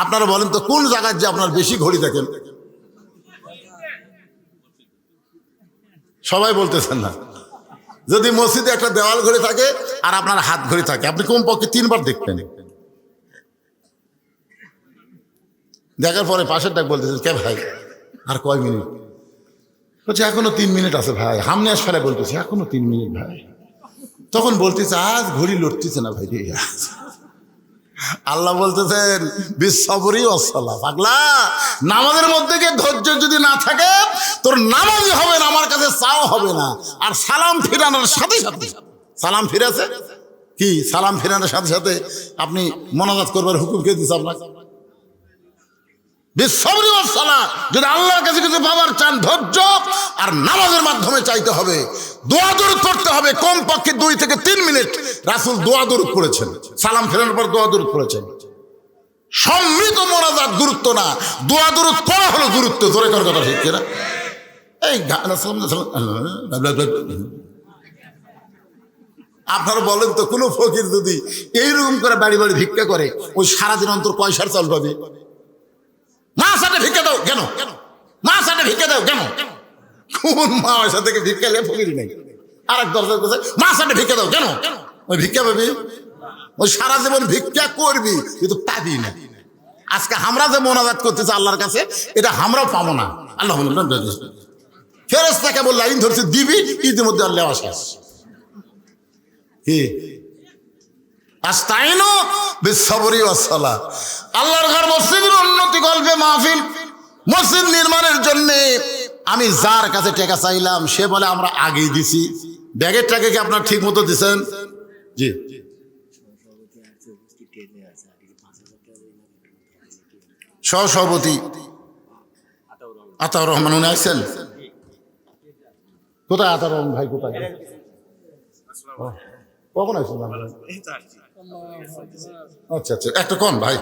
আপনারা বলেন তো, কোন জায়গায় যে আপনার বেশি ঘড়ি দেখেন? সবাই বলতেছেন না। যদি মসজিদে একটা দেওয়াল ঘড়ি থাকে আর আপনার হাত ঘড়ি থাকে, আপনি কমপক্ষে 3 বার দেখবেন। দেখার পরে পাশের ডাক বলতেছেন, কে ভাই আর কয় মিনিট? বলছে এখনো 3 মিনিট আছে ভাই। হামনে আসলে বলতেছে এখনো 3 মিনিট ভাই। তখন বলতেছে আজ ঘড়ি লড়তেছে না ভাই। আল্লাহ বলতেছেন বিস-সাবরি ওয়াস-সালাহ। পাগলা, নামাজের মধ্যে গিয়ে ধৈর্য যদি না থাকে তোর নামাজই হবে না, আমার কাছে চাও হবে না। আর সালাম ফিরানোর সাথে সাথে, সালাম ফিরেছে কি, সালাম ফিরানোর সাথে সাথে আপনি মোনাজাত করবার হুকুম কে দিয়েছে আপনাকে? বিসবরি ওয়াস সালাহ। যদি আল্লাহর কাছে কিছু পাওয়ার চান, ধৈর্য আর নামাজের মাধ্যমে চাইতে হবে। দোয়া দরুদ পড়তে হবে কমপক্ষে 2 থেকে 3 মিনিট। রাসূল দোয়া দরুদ পড়েছেন, সালাম ফেরানোর পর দোয়া দরুদ পড়েছেন। সম্মিলিত মোনাজাত গুরুত্ব না, দোয়া দরুদ পড়া হলো গুরুত্ব। জোরে করার কথা ঠিক কিনা? এই আপনারা বলেন তো, কোনো ফকির যদি এইরকম করে বাড়ি বাড়ি ভিক্ষা করে, ওই সারাদিন অন্তর পয়সার চাল পাবে? মা সাথে ভিক্ষা দাও কেন, মা সাথে ভিক্ষা দাও কেন? কোন মা পয়সা থেকে ভিক্ষা নিয়ে ফকিরই নেই। আর এক দরজা কাছে মা সাথে ভিক্ষা দাও কেন? ওই ভিক্ষা পাবি? ওই সারা জীবন ভিক্ষা করবি কিন্তু পাবি না। আজকে আমরা যে মোনাজাত করতেছি আল্লাহর কাছে, এটা আমরাও পাবো না। আল্লাহ ফেরেশতাকে বল লাইন ধরছে দিবি, ইতিমধ্যে আল্লাহ শেষ। কি আস্তাইনু বিসসবরি ওয়াস সালাহ। আল্লাহর ঘর মসজিদের উন্নতি কল্পে মাহফিল, মসজিদ নির্মাণের জন্য আমি যার কাছে টাকা চাইলাম, সে বলে আমরা আগেই দিছি। ব্যাগের টাকা কি আপনার ঠিক মতো দিচ্ছেন? জি, সহসভাপতি আতাউর রহমান উনি আসছেন। কোথায় আতাউর রহমান ভাই, কোথায়? কখন আসছেন? আচ্ছা আচ্ছা, একটা কোন ভাই,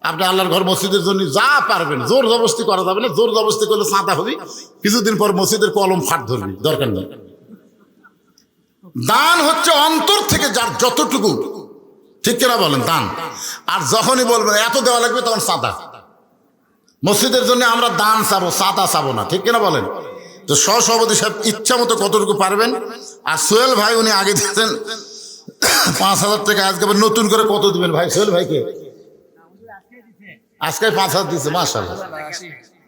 আপনি আল্লাহর ঘর মসজিদের জন্য যা পারবেন, জোর জবরদস্তি করা যাবে না। জোর জবরদস্তি করলে চাঁদা হবে, কিছুদিন পর মসজিদের কলম ফাট ধরবি, দরকার নেই। দান হচ্ছে অন্তর থেকে যার যতটুকু, ঠিক কিনা বলেন? দান। আর যখনই বলবেন এত দেওয়া লাগবে, তখন চাঁদা। মসজিদের জন্য আমরা দান চাবো, চাঁদা চাবো না, ঠিক কিনা বলেন? তো সহসভাপতি সাহেব ইচ্ছা মতো কতটুকু পারবেন। আর সোহেল ভাই উনি আগে দিচ্ছেন 5,000 টাকা, আজকে আবার নতুন করে কত দিবেন ভাই? সোহেল ভাইকে আজকে 5,000 দিচ্ছে, মাশাআল্লাহ।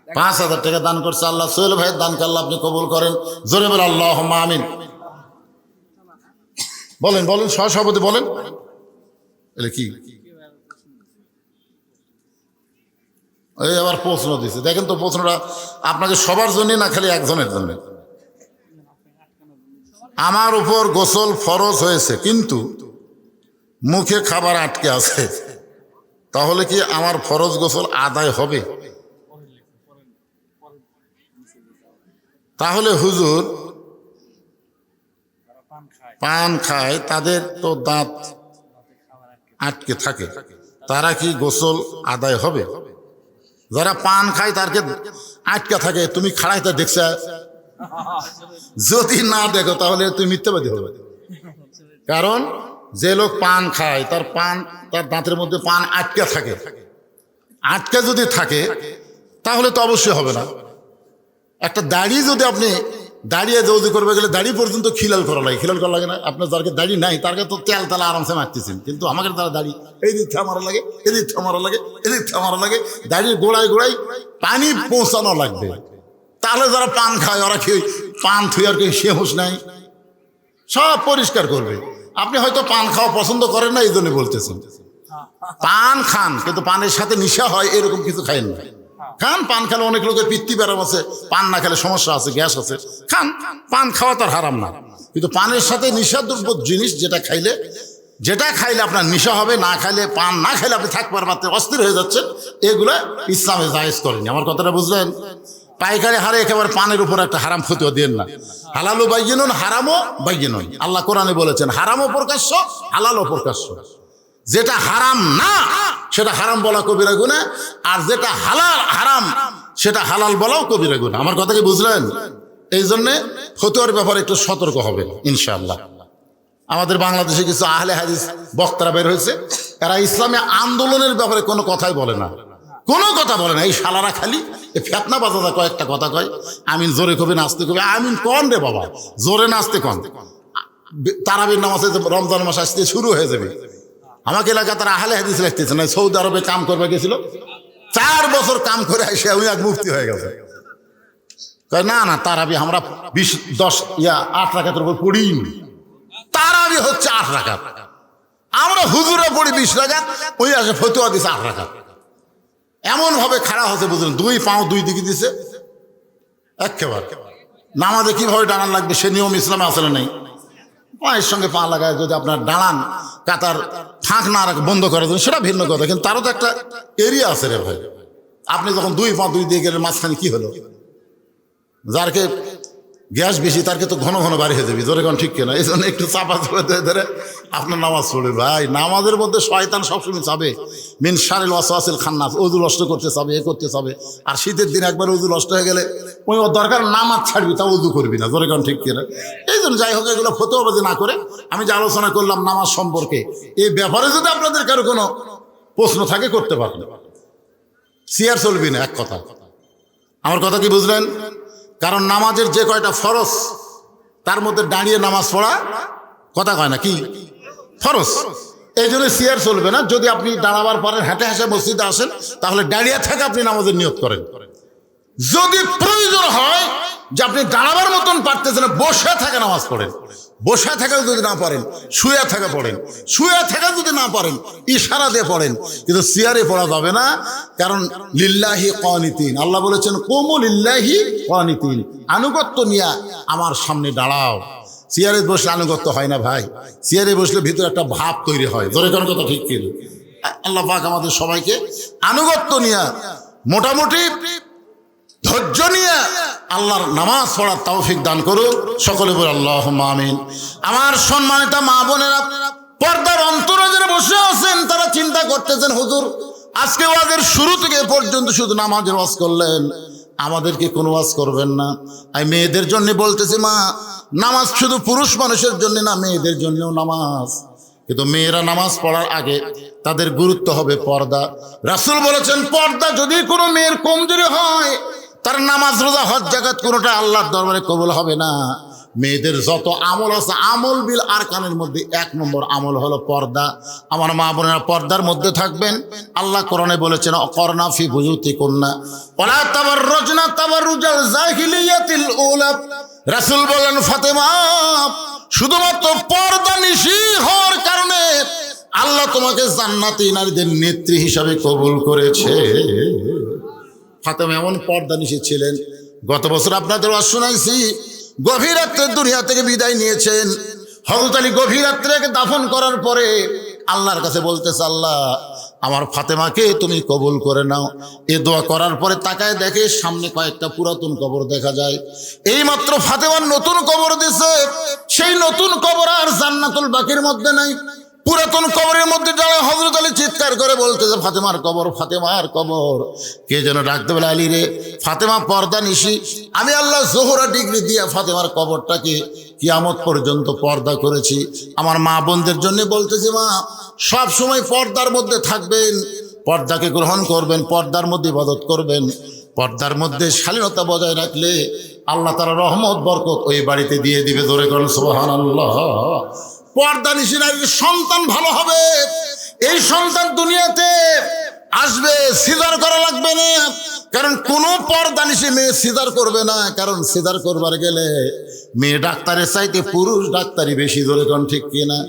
5,000 টাকা দান করছে আল্লাহ। সোহেল ভাইয়ের দানকে আল্লাহ আপনি কবুল করেন। জোরে বলেন আল্লাহুম্মা আমিন। বলেন বলেন, সহসভাপতি বলেন। এটা কি? এই আবার প্রশ্ন দিচ্ছে, দেখেন তো প্রশ্নটা আপনাকে সবার জন্য না, খালি একজনের জন্য? আমার উপর গোসল ফরজ হয়েছে, কিন্তু মুখে খাবার আটকে আছে, তাহলে কি আমার ফরজ গোসল আদায় হবে? তাহলে হুজুর, পান খায়, তাদের তো দাঁত আটকে থাকে, তারা কি গোসল আদায় হবে? যারা পান খায় তারকে আটকে থাকে, তুমি খাড়াইতে দেখছে? যদি না দেখো তাহলে তুমি মিথ্যাবাদী হবে। কারণ যে লোক পান খায়, তার দাঁতের মধ্যে পান আটকে থাকে। আটকে যদি থাকে তাহলে তো অবশ্যই হবে না। একটা দাড়ি যদি আপনি দাঁড়িয়ে জলদি করবে গেলে দাড়ি পর্যন্ত খিলাল করা লাগে না? আপনার যারকে দাড়ি নাই তারকে তো তেল তালা আরামসে মারতেছেন, কিন্তু আমাকে তারা দাড়ি এদিক থামারা লাগে, এদিক থামারা লাগে, এদিক থামারা লাগে, দাড়ির গোড়ায় গোড়ায় পানি পৌঁছানো লাগবে। তাহলে যারা পান খায় ওরা কি পান থুয়ার কি সে হুঁশ নাই? সব পরিষ্কার করবে। আপনি হয়তো পান খাওয়া পছন্দ করেন না, এই জন্য বলতেছেন। পান খান, কিন্তু পানের সাথে নেশা হয় এরকম কিছু খাইন না। খান, পান খেলে অনেক লোকের পিত্তি ব্যারাম আছে, পান না খেলে সমস্যা আছে, গ্যাস আছে, খান। পান খাওয়া তার হারাম না, কিন্তু পানের সাথে নিশাদ্রব্য জিনিস যেটা খাইলে আপনার নেশা হবে, না খাইলে, পান না খাইলে আপনি থাকবার মাত্র অস্থির হয়ে যাচ্ছেন, এগুলো ইসলামে জায়েজ করেনি। আমার কথাটা বুঝলেন? পাইকারি হারে একেবারে পানের উপর একটা হারাম ফতোয়া দেন না। হালালও বাইয়িনুন, হারামও বাইয়িনুন। আল্লাহ কোরআনে বলেছেন হারামও প্রকাশ্য, হালালও প্রকাশ্য। যেটা হারাম না সেটা হারাম বলা কবিরা গুনাহ, আর যেটা হারাম সেটা হালাল বলাও কবিরা গুনাহ। আমার কথা কি বুঝলেন? এই জন্যে ফতোয়ার ব্যাপারে একটু সতর্ক হবে ইনশাআল্লাহ। আমাদের বাংলাদেশে কিছু আহলে হাদিস বক্তারা বের হয়েছে, এরা ইসলামী আন্দোলনের ব্যাপারে কোনো কথাই বলে না, কোনো কথা বলে না। এই শালারা খালি ফেতনা বাজাদা কয়েকটা কথা কয়। আমিন জোরে কবি, নাচতে কবি। আমিন কন রে বাবা, জোরে নাচতে কন। তারাবির নামাজে রমজান মাস আসতে শুরু হয়ে যাবে। আমাকে এলাকা তারা আহলে হাদিস লাগতেছে না, সৌদি আরবে কাম করবে গেছিল, 4 বছর কাম করে এসে উনি এক মুফতি হয়ে গেছে। না না, তারাবি আমরা 8 রাকাতের উপর পড়িনি। তারাবি হচ্ছে 8 রাকাত, আমরা হুজুরে পড়ি 20 রাকাত, ওই আসে ফতোয়া দিছে 8 রাকাত। এমন ভাবে খাড়া হচ্ছে বুঝলেন, 2 পাও 2 দিকে দিছে একেবারে। নামাজে কিভাবে দাঁড়ান লাগবে সে নিয়ম ইসলামে আসলে নেই। পায়ের সঙ্গে পা লাগায় যদি আপনার দাঁড়ান, কাতার ফাঁক না বন্ধ করে দেবেন, সেটা ভিন্ন কথা, কিন্তু তারও তো একটা এরিয়া আছে রে ভাই। আপনি যখন 2 পা 2 দিয়ে গেলেন মাঝখানে কি হলো? যারকে গ্যাস বেশি তারকে তো ঘন ঘন বাড়ি হয়ে যাবে, জোরে কোন ঠিক কিনা? এই জন্য একটু চাপা চাপা ধরে আপনার নামাজ পড়ে। ভাই নামাজের মধ্যে শয়তান সবসময় চাবে মিন শারিল ওয়াসওয়াসিল খান্নাস, ওযু নষ্ট করতে চাবে, এ করতে চাবে। আর শীতের দিন একবার ওযু নষ্ট হয়ে গেলে ওই ওর দরকার নামাজ ছাড়বি, তা ওযু করবি না, জোরে কোন ঠিক কিনা? এই জন্য যাই হোক, এগুলো ফতোয়াবাজি না করে আমি যে আলোচনা করলাম নামাজ সম্পর্কে, এই ব্যাপারে যদি আপনাদের কারো কোনো প্রশ্ন থাকে করতে পারেন। সিয়ার চলবি না, এক কথা। আমার কথা কি বুঝলেন? কারণ নামাজের যে কয়টা ফরজ তার মধ্যে দাঁড়িয়ে নামাজ পড়া কথা কয় না কি ফরজ, এই জন্য সিয়ার চলবে না। যদি আপনি দাঁড়াবার পরে হেঁটে হেঁটে মসজিদে আসেন তাহলে দাঁড়িয়ে থেকে আপনি নামাজের নিয়ত করেন। যদি প্রয়োজন হয় যে আপনি দাঁড়াবার মতন পারতেছেন, বসে থেকে নামাজ পড়েন। বসে থেকে যদি না পারেন শুয়ে থেকে পড়েন, শুয়ে থেকে যদি না পারেন ইশারা দিয়ে পড়েন, কিন্তু সিয়ারে পড়া যাবে না। কারণ লিল্লাহি কানিতিন, আল্লাহ বলেছেন কুমু লিল্লাহি কানিতিন, আনুগত্য নিয়ে আমার সামনে দাঁড়াও। সিয়ারে বসলে আনুগত্য হয় না ভাই, সিয়ারে বসলে ভিতরে একটা ভাব তৈরি হয়, জোরে কোন কথা ঠিক কিনা? আল্লাহ পাক আমাদের সবাইকে আনুগত্য নিয়ে মোটামুটি ধৈর্য নিয়ে আল্লাহর নামাজ পড়ার তৌফিক দান করুক। সকলে বলে আল্লাহুম্মা আমিন। আমার সম্মানিত মা বোনেরা, পর্দার অন্তরে যারা বসে আছেন তারা চিন্তা করতেছেন, হুজুর আজকে ওয়াজের শুরু থেকে পর্যন্ত শুধু নামাজের ওয়াজ করলেন, আমাদেরকে কোনো ওয়াজ করবেন না। আমি মেয়েদের জন্য বলতেছি, মা নামাজ শুধু পুরুষ মানুষের জন্য না, মেয়েদের জন্যও নামাজ। কিন্তু মেয়েরা নামাজ পড়ার আগে তাদের গুরুত্ব হবে পর্দা। রাসূল বলেছেন, পর্দা যদি কোনো মেয়ের কমজোরি হয় তার নামাজ রোজা হজ জাকাত কোনোটা আল্লাহর দরবারে কবুল হবে না। মেয়েদের যত আমল আছে, আমল বিল আরকানের মধ্যে 1 নম্বর আমল হলো পর্দা। আমার মা বোনেরা পর্দার মধ্যে থাকবেন। আল্লাহ কোরআনে বলেছেন, অকরনা ফি বুয়ুতিকুন্না ওয়ালা তাবাররুজনা তাবাররুজাল জাহিলিয়াতিল উলা। রাসূল বলেন, ফাতেমা শুধুমাত্র পর্দা নিশি হওয়ার কারণে আল্লাহ তোমাকে জান্নাতি নারীদের নেত্রী হিসাবে কবুল করেছে। ফাতেমা এমন পর্দা নিশি ছিলেন। গত বছর আপনাদের ওয়াজ শোনাইছি, গভীর রাত্রে দুনিয়া থেকে বিদায় নিয়েছেন। হযরত আলী গভীর রাত্রে দাফন করার পরে আল্লাহর কাছে বলতেছে, আল্লাহ আমার ফাতেমাকে তুমি কবুল করে নাও। এ দোয়া করার পরে তাকায় দেখে সামনে কয়েকটা পুরাতন কবর দেখা যায়। এই মাত্র ফাতেমার নতুন কবর দিছে, সেই নতুন কবর আর জান্নাতুল বাকির মধ্যে নাই। পুরাতন কবরের মধ্যে যারা হযরত আলী চিৎকার করে বলতেছে, ফাতেমার কবর, ফাতেমার কবর। কে যেন ডাকতে বলে, আলী রে, ফাতেমা পর্দা নিশি। আমি আল্লাহ জোহরা ডিগ্রি দিয়ে ফাতেমার কবরটাকে কিয়ামত পর্যন্ত পর্দা করেছি। আমার মা বোনদের জন্য বলতেছি, মা সব সময় পর্দার মধ্যে থাকবেন, পর্দাকে গ্রহণ করবেন, পর্দার মধ্যে ইবাদত করবেন। পর্দার মধ্যে শালীনতা বজায় রাখলে আল্লাহ তাআলা রহমত বরকত ওই বাড়িতে দিয়ে দিবে। ধরে করেন সুবহানাল্লাহ। পর্দা নিশি নারীর সন্তান ভালো হবে। এই সন্তান দুনিয়াতে আসবে, সিজার করা লাগবে না। কারণ কোনো পর্দা নিশি মেয়ে সিজার করবে না। কারণ সিজার করবার গেলে মেয়ে ডাক্তারের চাইতে পুরুষ ডাক্তারই বেশি। ধরে কোন ঠিক কিনা?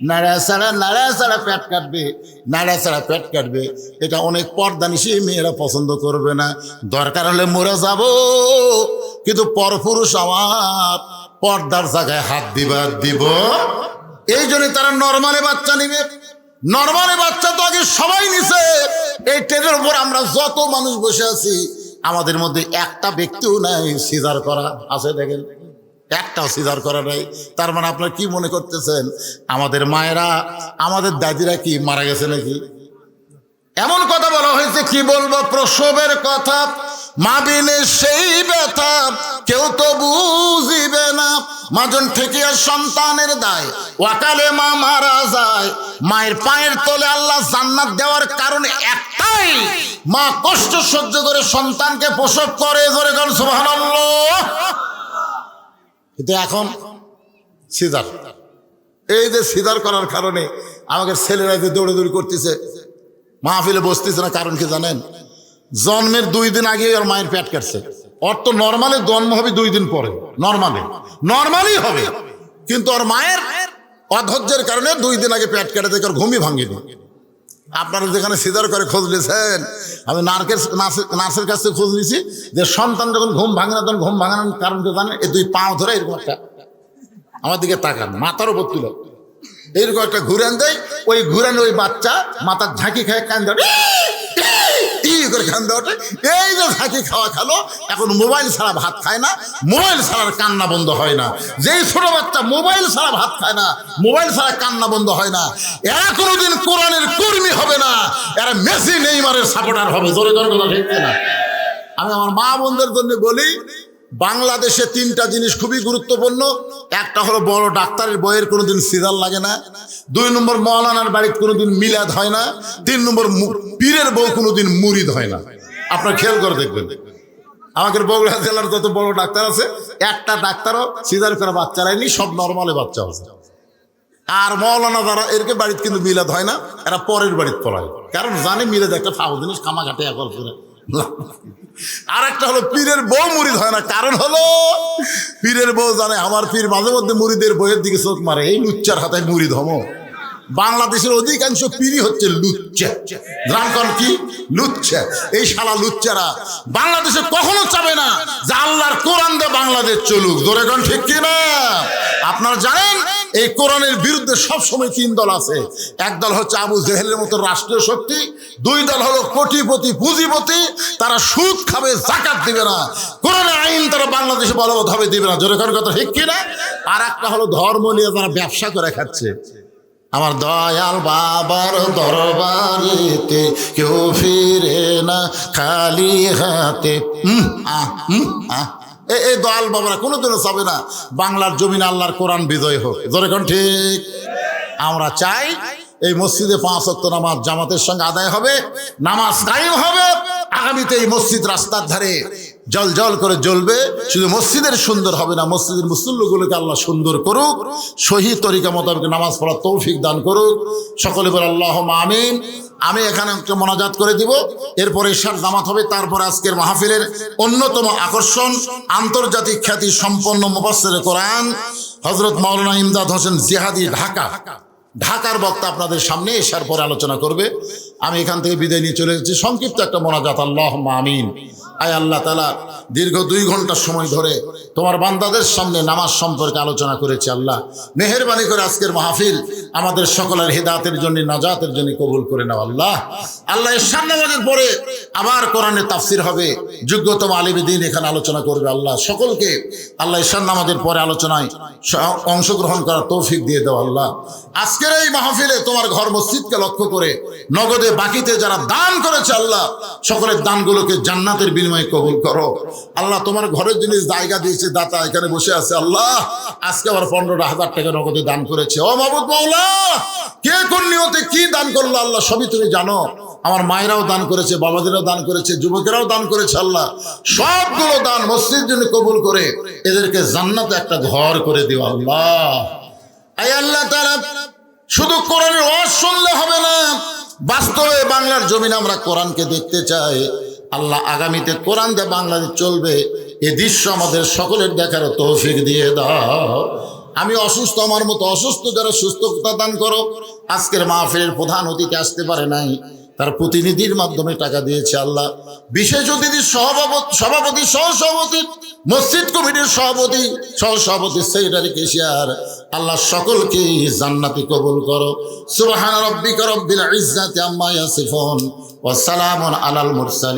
নাড়া ছাড়া পেট কাটবে, নাড়া ছাড়া পেট কাটবে। এটা অনেক পর্দা নিশি মেয়েরা পছন্দ করবে না। দরকার হলে মরে যাব, কিন্তু পরপুরুষ আমার পর্দার জায়গায় হাত দিব। এই জন্য তারা নরমালে বাচ্চা নিবে। নরমালে বাচ্চা তো আগে সবাই নিছে। এই টেনের উপর আমরা যত মানুষ বসে আছি, আমাদের মধ্যে একটা ব্যক্তিও নাই সিজার করা আছে। দেখেন, একটাও সিজার করা নাই। তার মানে আপনারা কি মনে করতেছেন, আমাদের মায়েরা, আমাদের দাদিরা কি মারা গেছে নাকি? এমন কথা বলা হয়েছে, কি বলবো, প্রসবের কথা, মা বিনে সেই ব্যথা কেউ তো বুঝিবে না। মাজন ঠেকিয়া সন্তানের দায়, ওয়াকালে মা মারা যায়। মায়ের পায়ের তলে আল্লাহ জান্নাত দেওয়ার কারণ একটাই, মা কষ্ট সহ্য করে সন্তানকে প্রসব করে। ধরে কোন সুবহানাল্লাহ। কিন্তু এখন সিজার, এই যে সিজার করার কারণে আমাদের ছেলেরা যে দৌড়াদৌড়ি করতেছে, মাহফিলে বসতেছে না। কারণ কি জানেন? জন্মের 2 দিন আগে ওর মায়ের পেট কাটছে। ওর তো নর্মালি জন্ম হবে 2 দিন পরে, নর্মালি হবে। কিন্তু ওর মায়ের অধৈর্যের কারণে 2 দিন আগে পেট কেটে থেকে ওর ঘুমই ভাঙেনি। আপনারা যেখানে সিজার করে খোঁজ নিয়েছেন, আমি নার্সের কাছ থেকে খোঁজ নিয়েছি যে সন্তান যখন ঘুম ভাঙে না, তখন ঘুম ভাঙানোর কারণ কি জানেন? এই 2 পা ধরে এরকম একটা আমার দিকে তাকান, মাথার উপর তুলে এইরকম একটা ঘুরান দেয়। ওই ঘুরানে ওই বাচ্চা মাথার ঝাঁকি খায়, কান ধরে ই করে কান্দে ওঠে। এই যে ঝাঁকি খাওয়া খেলো, এখন মোবাইল ছাড়া ভাত খায় না, মোবাইল ছাড়া কান্না বন্ধ হয় না। যেই ছোট বাচ্চা মোবাইল ছাড়া ভাত খায় না, মোবাইল ছাড়া কান্না বন্ধ হয় না, এরা কোনোদিন কোরআনের কর্মী হবে না, এরা মেসি নেইমারের সাপোর্টার হবে। জোরে জোরে কথা ঠিক না? আমি আমার মা বোনদের জন্য বলি, বাংলাদেশে তিনটা জিনিস খুবই গুরুত্বপূর্ণ। একটা হলো বড় ডাক্তারের বইয়ের কোনোদিন সিজার লাগে না, 2 নম্বর মৌলানার বাড়িতে কোনোদিন মিলাদ হয় না, 3 নম্বর পীরের বউ কোনোদিন মুরিদ হয় না। আপনার খেয়াল করে দেখবেন, আমাদের বগুড়া জেলার যত বড় ডাক্তার আছে, একটা ডাক্তারও সিজার করে বাচ্চা রায়নি, সব নর্মালে বাচ্চা আছে। আর মৌলানা যারা এরকে বাড়িতে কিন্তু মিলাদ হয় না, এরা পরের বাড়িতে পড়ায়, কারণ জানে মিলাদ একটা ফাও জিনিস, কামাঘাটে একল করে। আর একটা হলো পীরের বউ মুরিদ হয় না, কারণ হলো পীরের বউ জানে আমার পীর মাঝে মধ্যে মুরিদের বইয়ের দিকে চোখ মারে, এই লুচ্চার হাতে মুরিদ হমো। বাংলাদেশের অধিকাংশ পীরই হচ্ছে লুচ্চা। রামকন কি লুচ্চা? এই শালা লুচ্চারা বাংলাদেশে কখনো চাবে না যে আল্লাহর কোরআন দিয়ে বাংলাদেশ চলুক। জোরে কোন ঠিক কিনা? আপনারা জানেন এই কোরআনের বিরুদ্ধে সবসময় 3 দল আছে। এক দল হচ্ছে আবু জেহেলের মতো রাষ্ট্রীয় শক্তি, 2 দল হলো কোটিপতি পুঁজিপতি, তারা সুদ খাবে, যাকাত দিবে না, কোরআনের আইন তারা বাংলাদেশে বলবৎভাবে দিবে না। জোরে কোন কথা ঠিক কিনা? আর একটা হলো ধর্ম নিয়ে যারা ব্যবসা করে খাচ্ছে। আমার দয়াল বাবার দরবারেতে কেউ ফিরে না খালি হাতে। এই দয়াল বাবারা কোনোদিনও চাবে না বাংলার জমিনে আল্লাহর কোরআন বিজয় হোক। জোরে কোন ঠিক? আমরা চাই এই মসজিদে 5 ওয়াক্ত নামাজ জামাতের সঙ্গে আদায় হবে, নামাজ কায়েম হবে। আগামীতে এই মসজিদ রাস্তার ধারে জল জল করে জ্বলবে। শুধু মসজিদের সুন্দর হবে না, মসজিদের মুসল্লিগুলোকে আল্লাহ সুন্দর করুক, সহি তরিকা মোতাবেক নামাজ পড়ার তৌফিক দান করুক। সকলে বলে আল্লাহুম্মা আমিন। আমি এখানে একটা মোনাজাত করে দিব, এরপরে ইশার জামাত হবে। তারপরে আজকের মাহফিলের অন্যতম আকর্ষণ আন্তর্জাতিক খ্যাতি সম্পন্ন মুফাসসিরে কোরআন হযরত মাওলানা ইমদাদ হোসেন জিহাদি ঢাকার বক্তা আপনাদের সামনে ইশার পরে আলোচনা করবে। আমি এখান থেকে বিদায় নিয়ে চলে এসেছি। সংক্ষিপ্ত একটা মোনাজাত। আল্লাহুম্মা আমিন। আয় আল্লাহ তাআলা, দীর্ঘ 2 ঘন্টা সময় ধরে তোমার বান্দাদের সামনে নামাজ সম্পর্কে আলোচনা করেছি। আল্লাহ মেহেরবানি করে আজকের মাহফিল আমাদের সকলের হিদায়াতের জন্য, নাজাতের জন্য কবুল করে নাও। আল্লাহ এশার নামাজের পরে আবার কোরআনের তাফসির হবে, যোগ্যতম আলিমে দ্বীন এখানে আলোচনা করবে। আল্লাহ সকলকে এশার নামাজের পরে আলোচনায় অংশগ্রহণ করার তৌফিক দিয়ে দাও। আল্লাহ আজকের এই মাহফিলে তোমার ঘর মসজিদকে লক্ষ্য করে নগদে বাকিতে যারা দান করেছে, আল্লাহ সকলের দানগুলোকে জান্নাতের বিনিময়ে কবুল করো। আল্লাহ তোমার ঘরের জিনিস জায়গা দিয়েছে, দাতা এখানে বসে আছে। আল্লাহ আজকে আবার 15,000 টাকা নগদে দান করেছে। ও মাবুদ মাওলা, কে কোন নিয়তে কি দান করলো আল্লাহ সবই তুমি জানো। আমার মায়েরাও দান করেছে, বাবাদেরও দান করেছে, যুবকেরাও দান করেছে। আল্লাহ সবগুলো দান মসজিদের জন্য কবুল করে এদেরকে জান্নাতে একটা ঘর করে দিও। আল্লাহ আয় আল্লাহ তাআলা, শুধু কোরআনের ওয়াজ শুনলে হবে না, বাস্তবে বাংলার জমিনে আমরা কোরআনকে দেখতে চাই। আল্লাহ আগামীতে কোরআন দিয়ে বাংলাদেশ চলবে, এ দৃশ্য আমাদের সকলের দেখার তৌফিক দিয়ে দাও। আমি অসুস্থ, আমার মতো অসুস্থ যারা সুস্থতা দান করো। আজকের মাহফিলের প্রধান অতিথি আসতে পারে নাই, তার প্রতিনিধির মাধ্যমে টাকা দিয়েছে। আল্লাহ বিশেষ অতিথি সভাপতি সহসভাপতি, মসজিদ কমিটির সভাপতি সহসভাপতি, সেক্রেটারি, কেশিয়ার, আল্লাহ সকলকে জান্নাতি কবুল করো। সুবহান রাব্বিকা রাব্বিল ইজ্জাতি আম্মা ইয়াসিফুন ওয়া সালামুন আলাল মুরসালিন।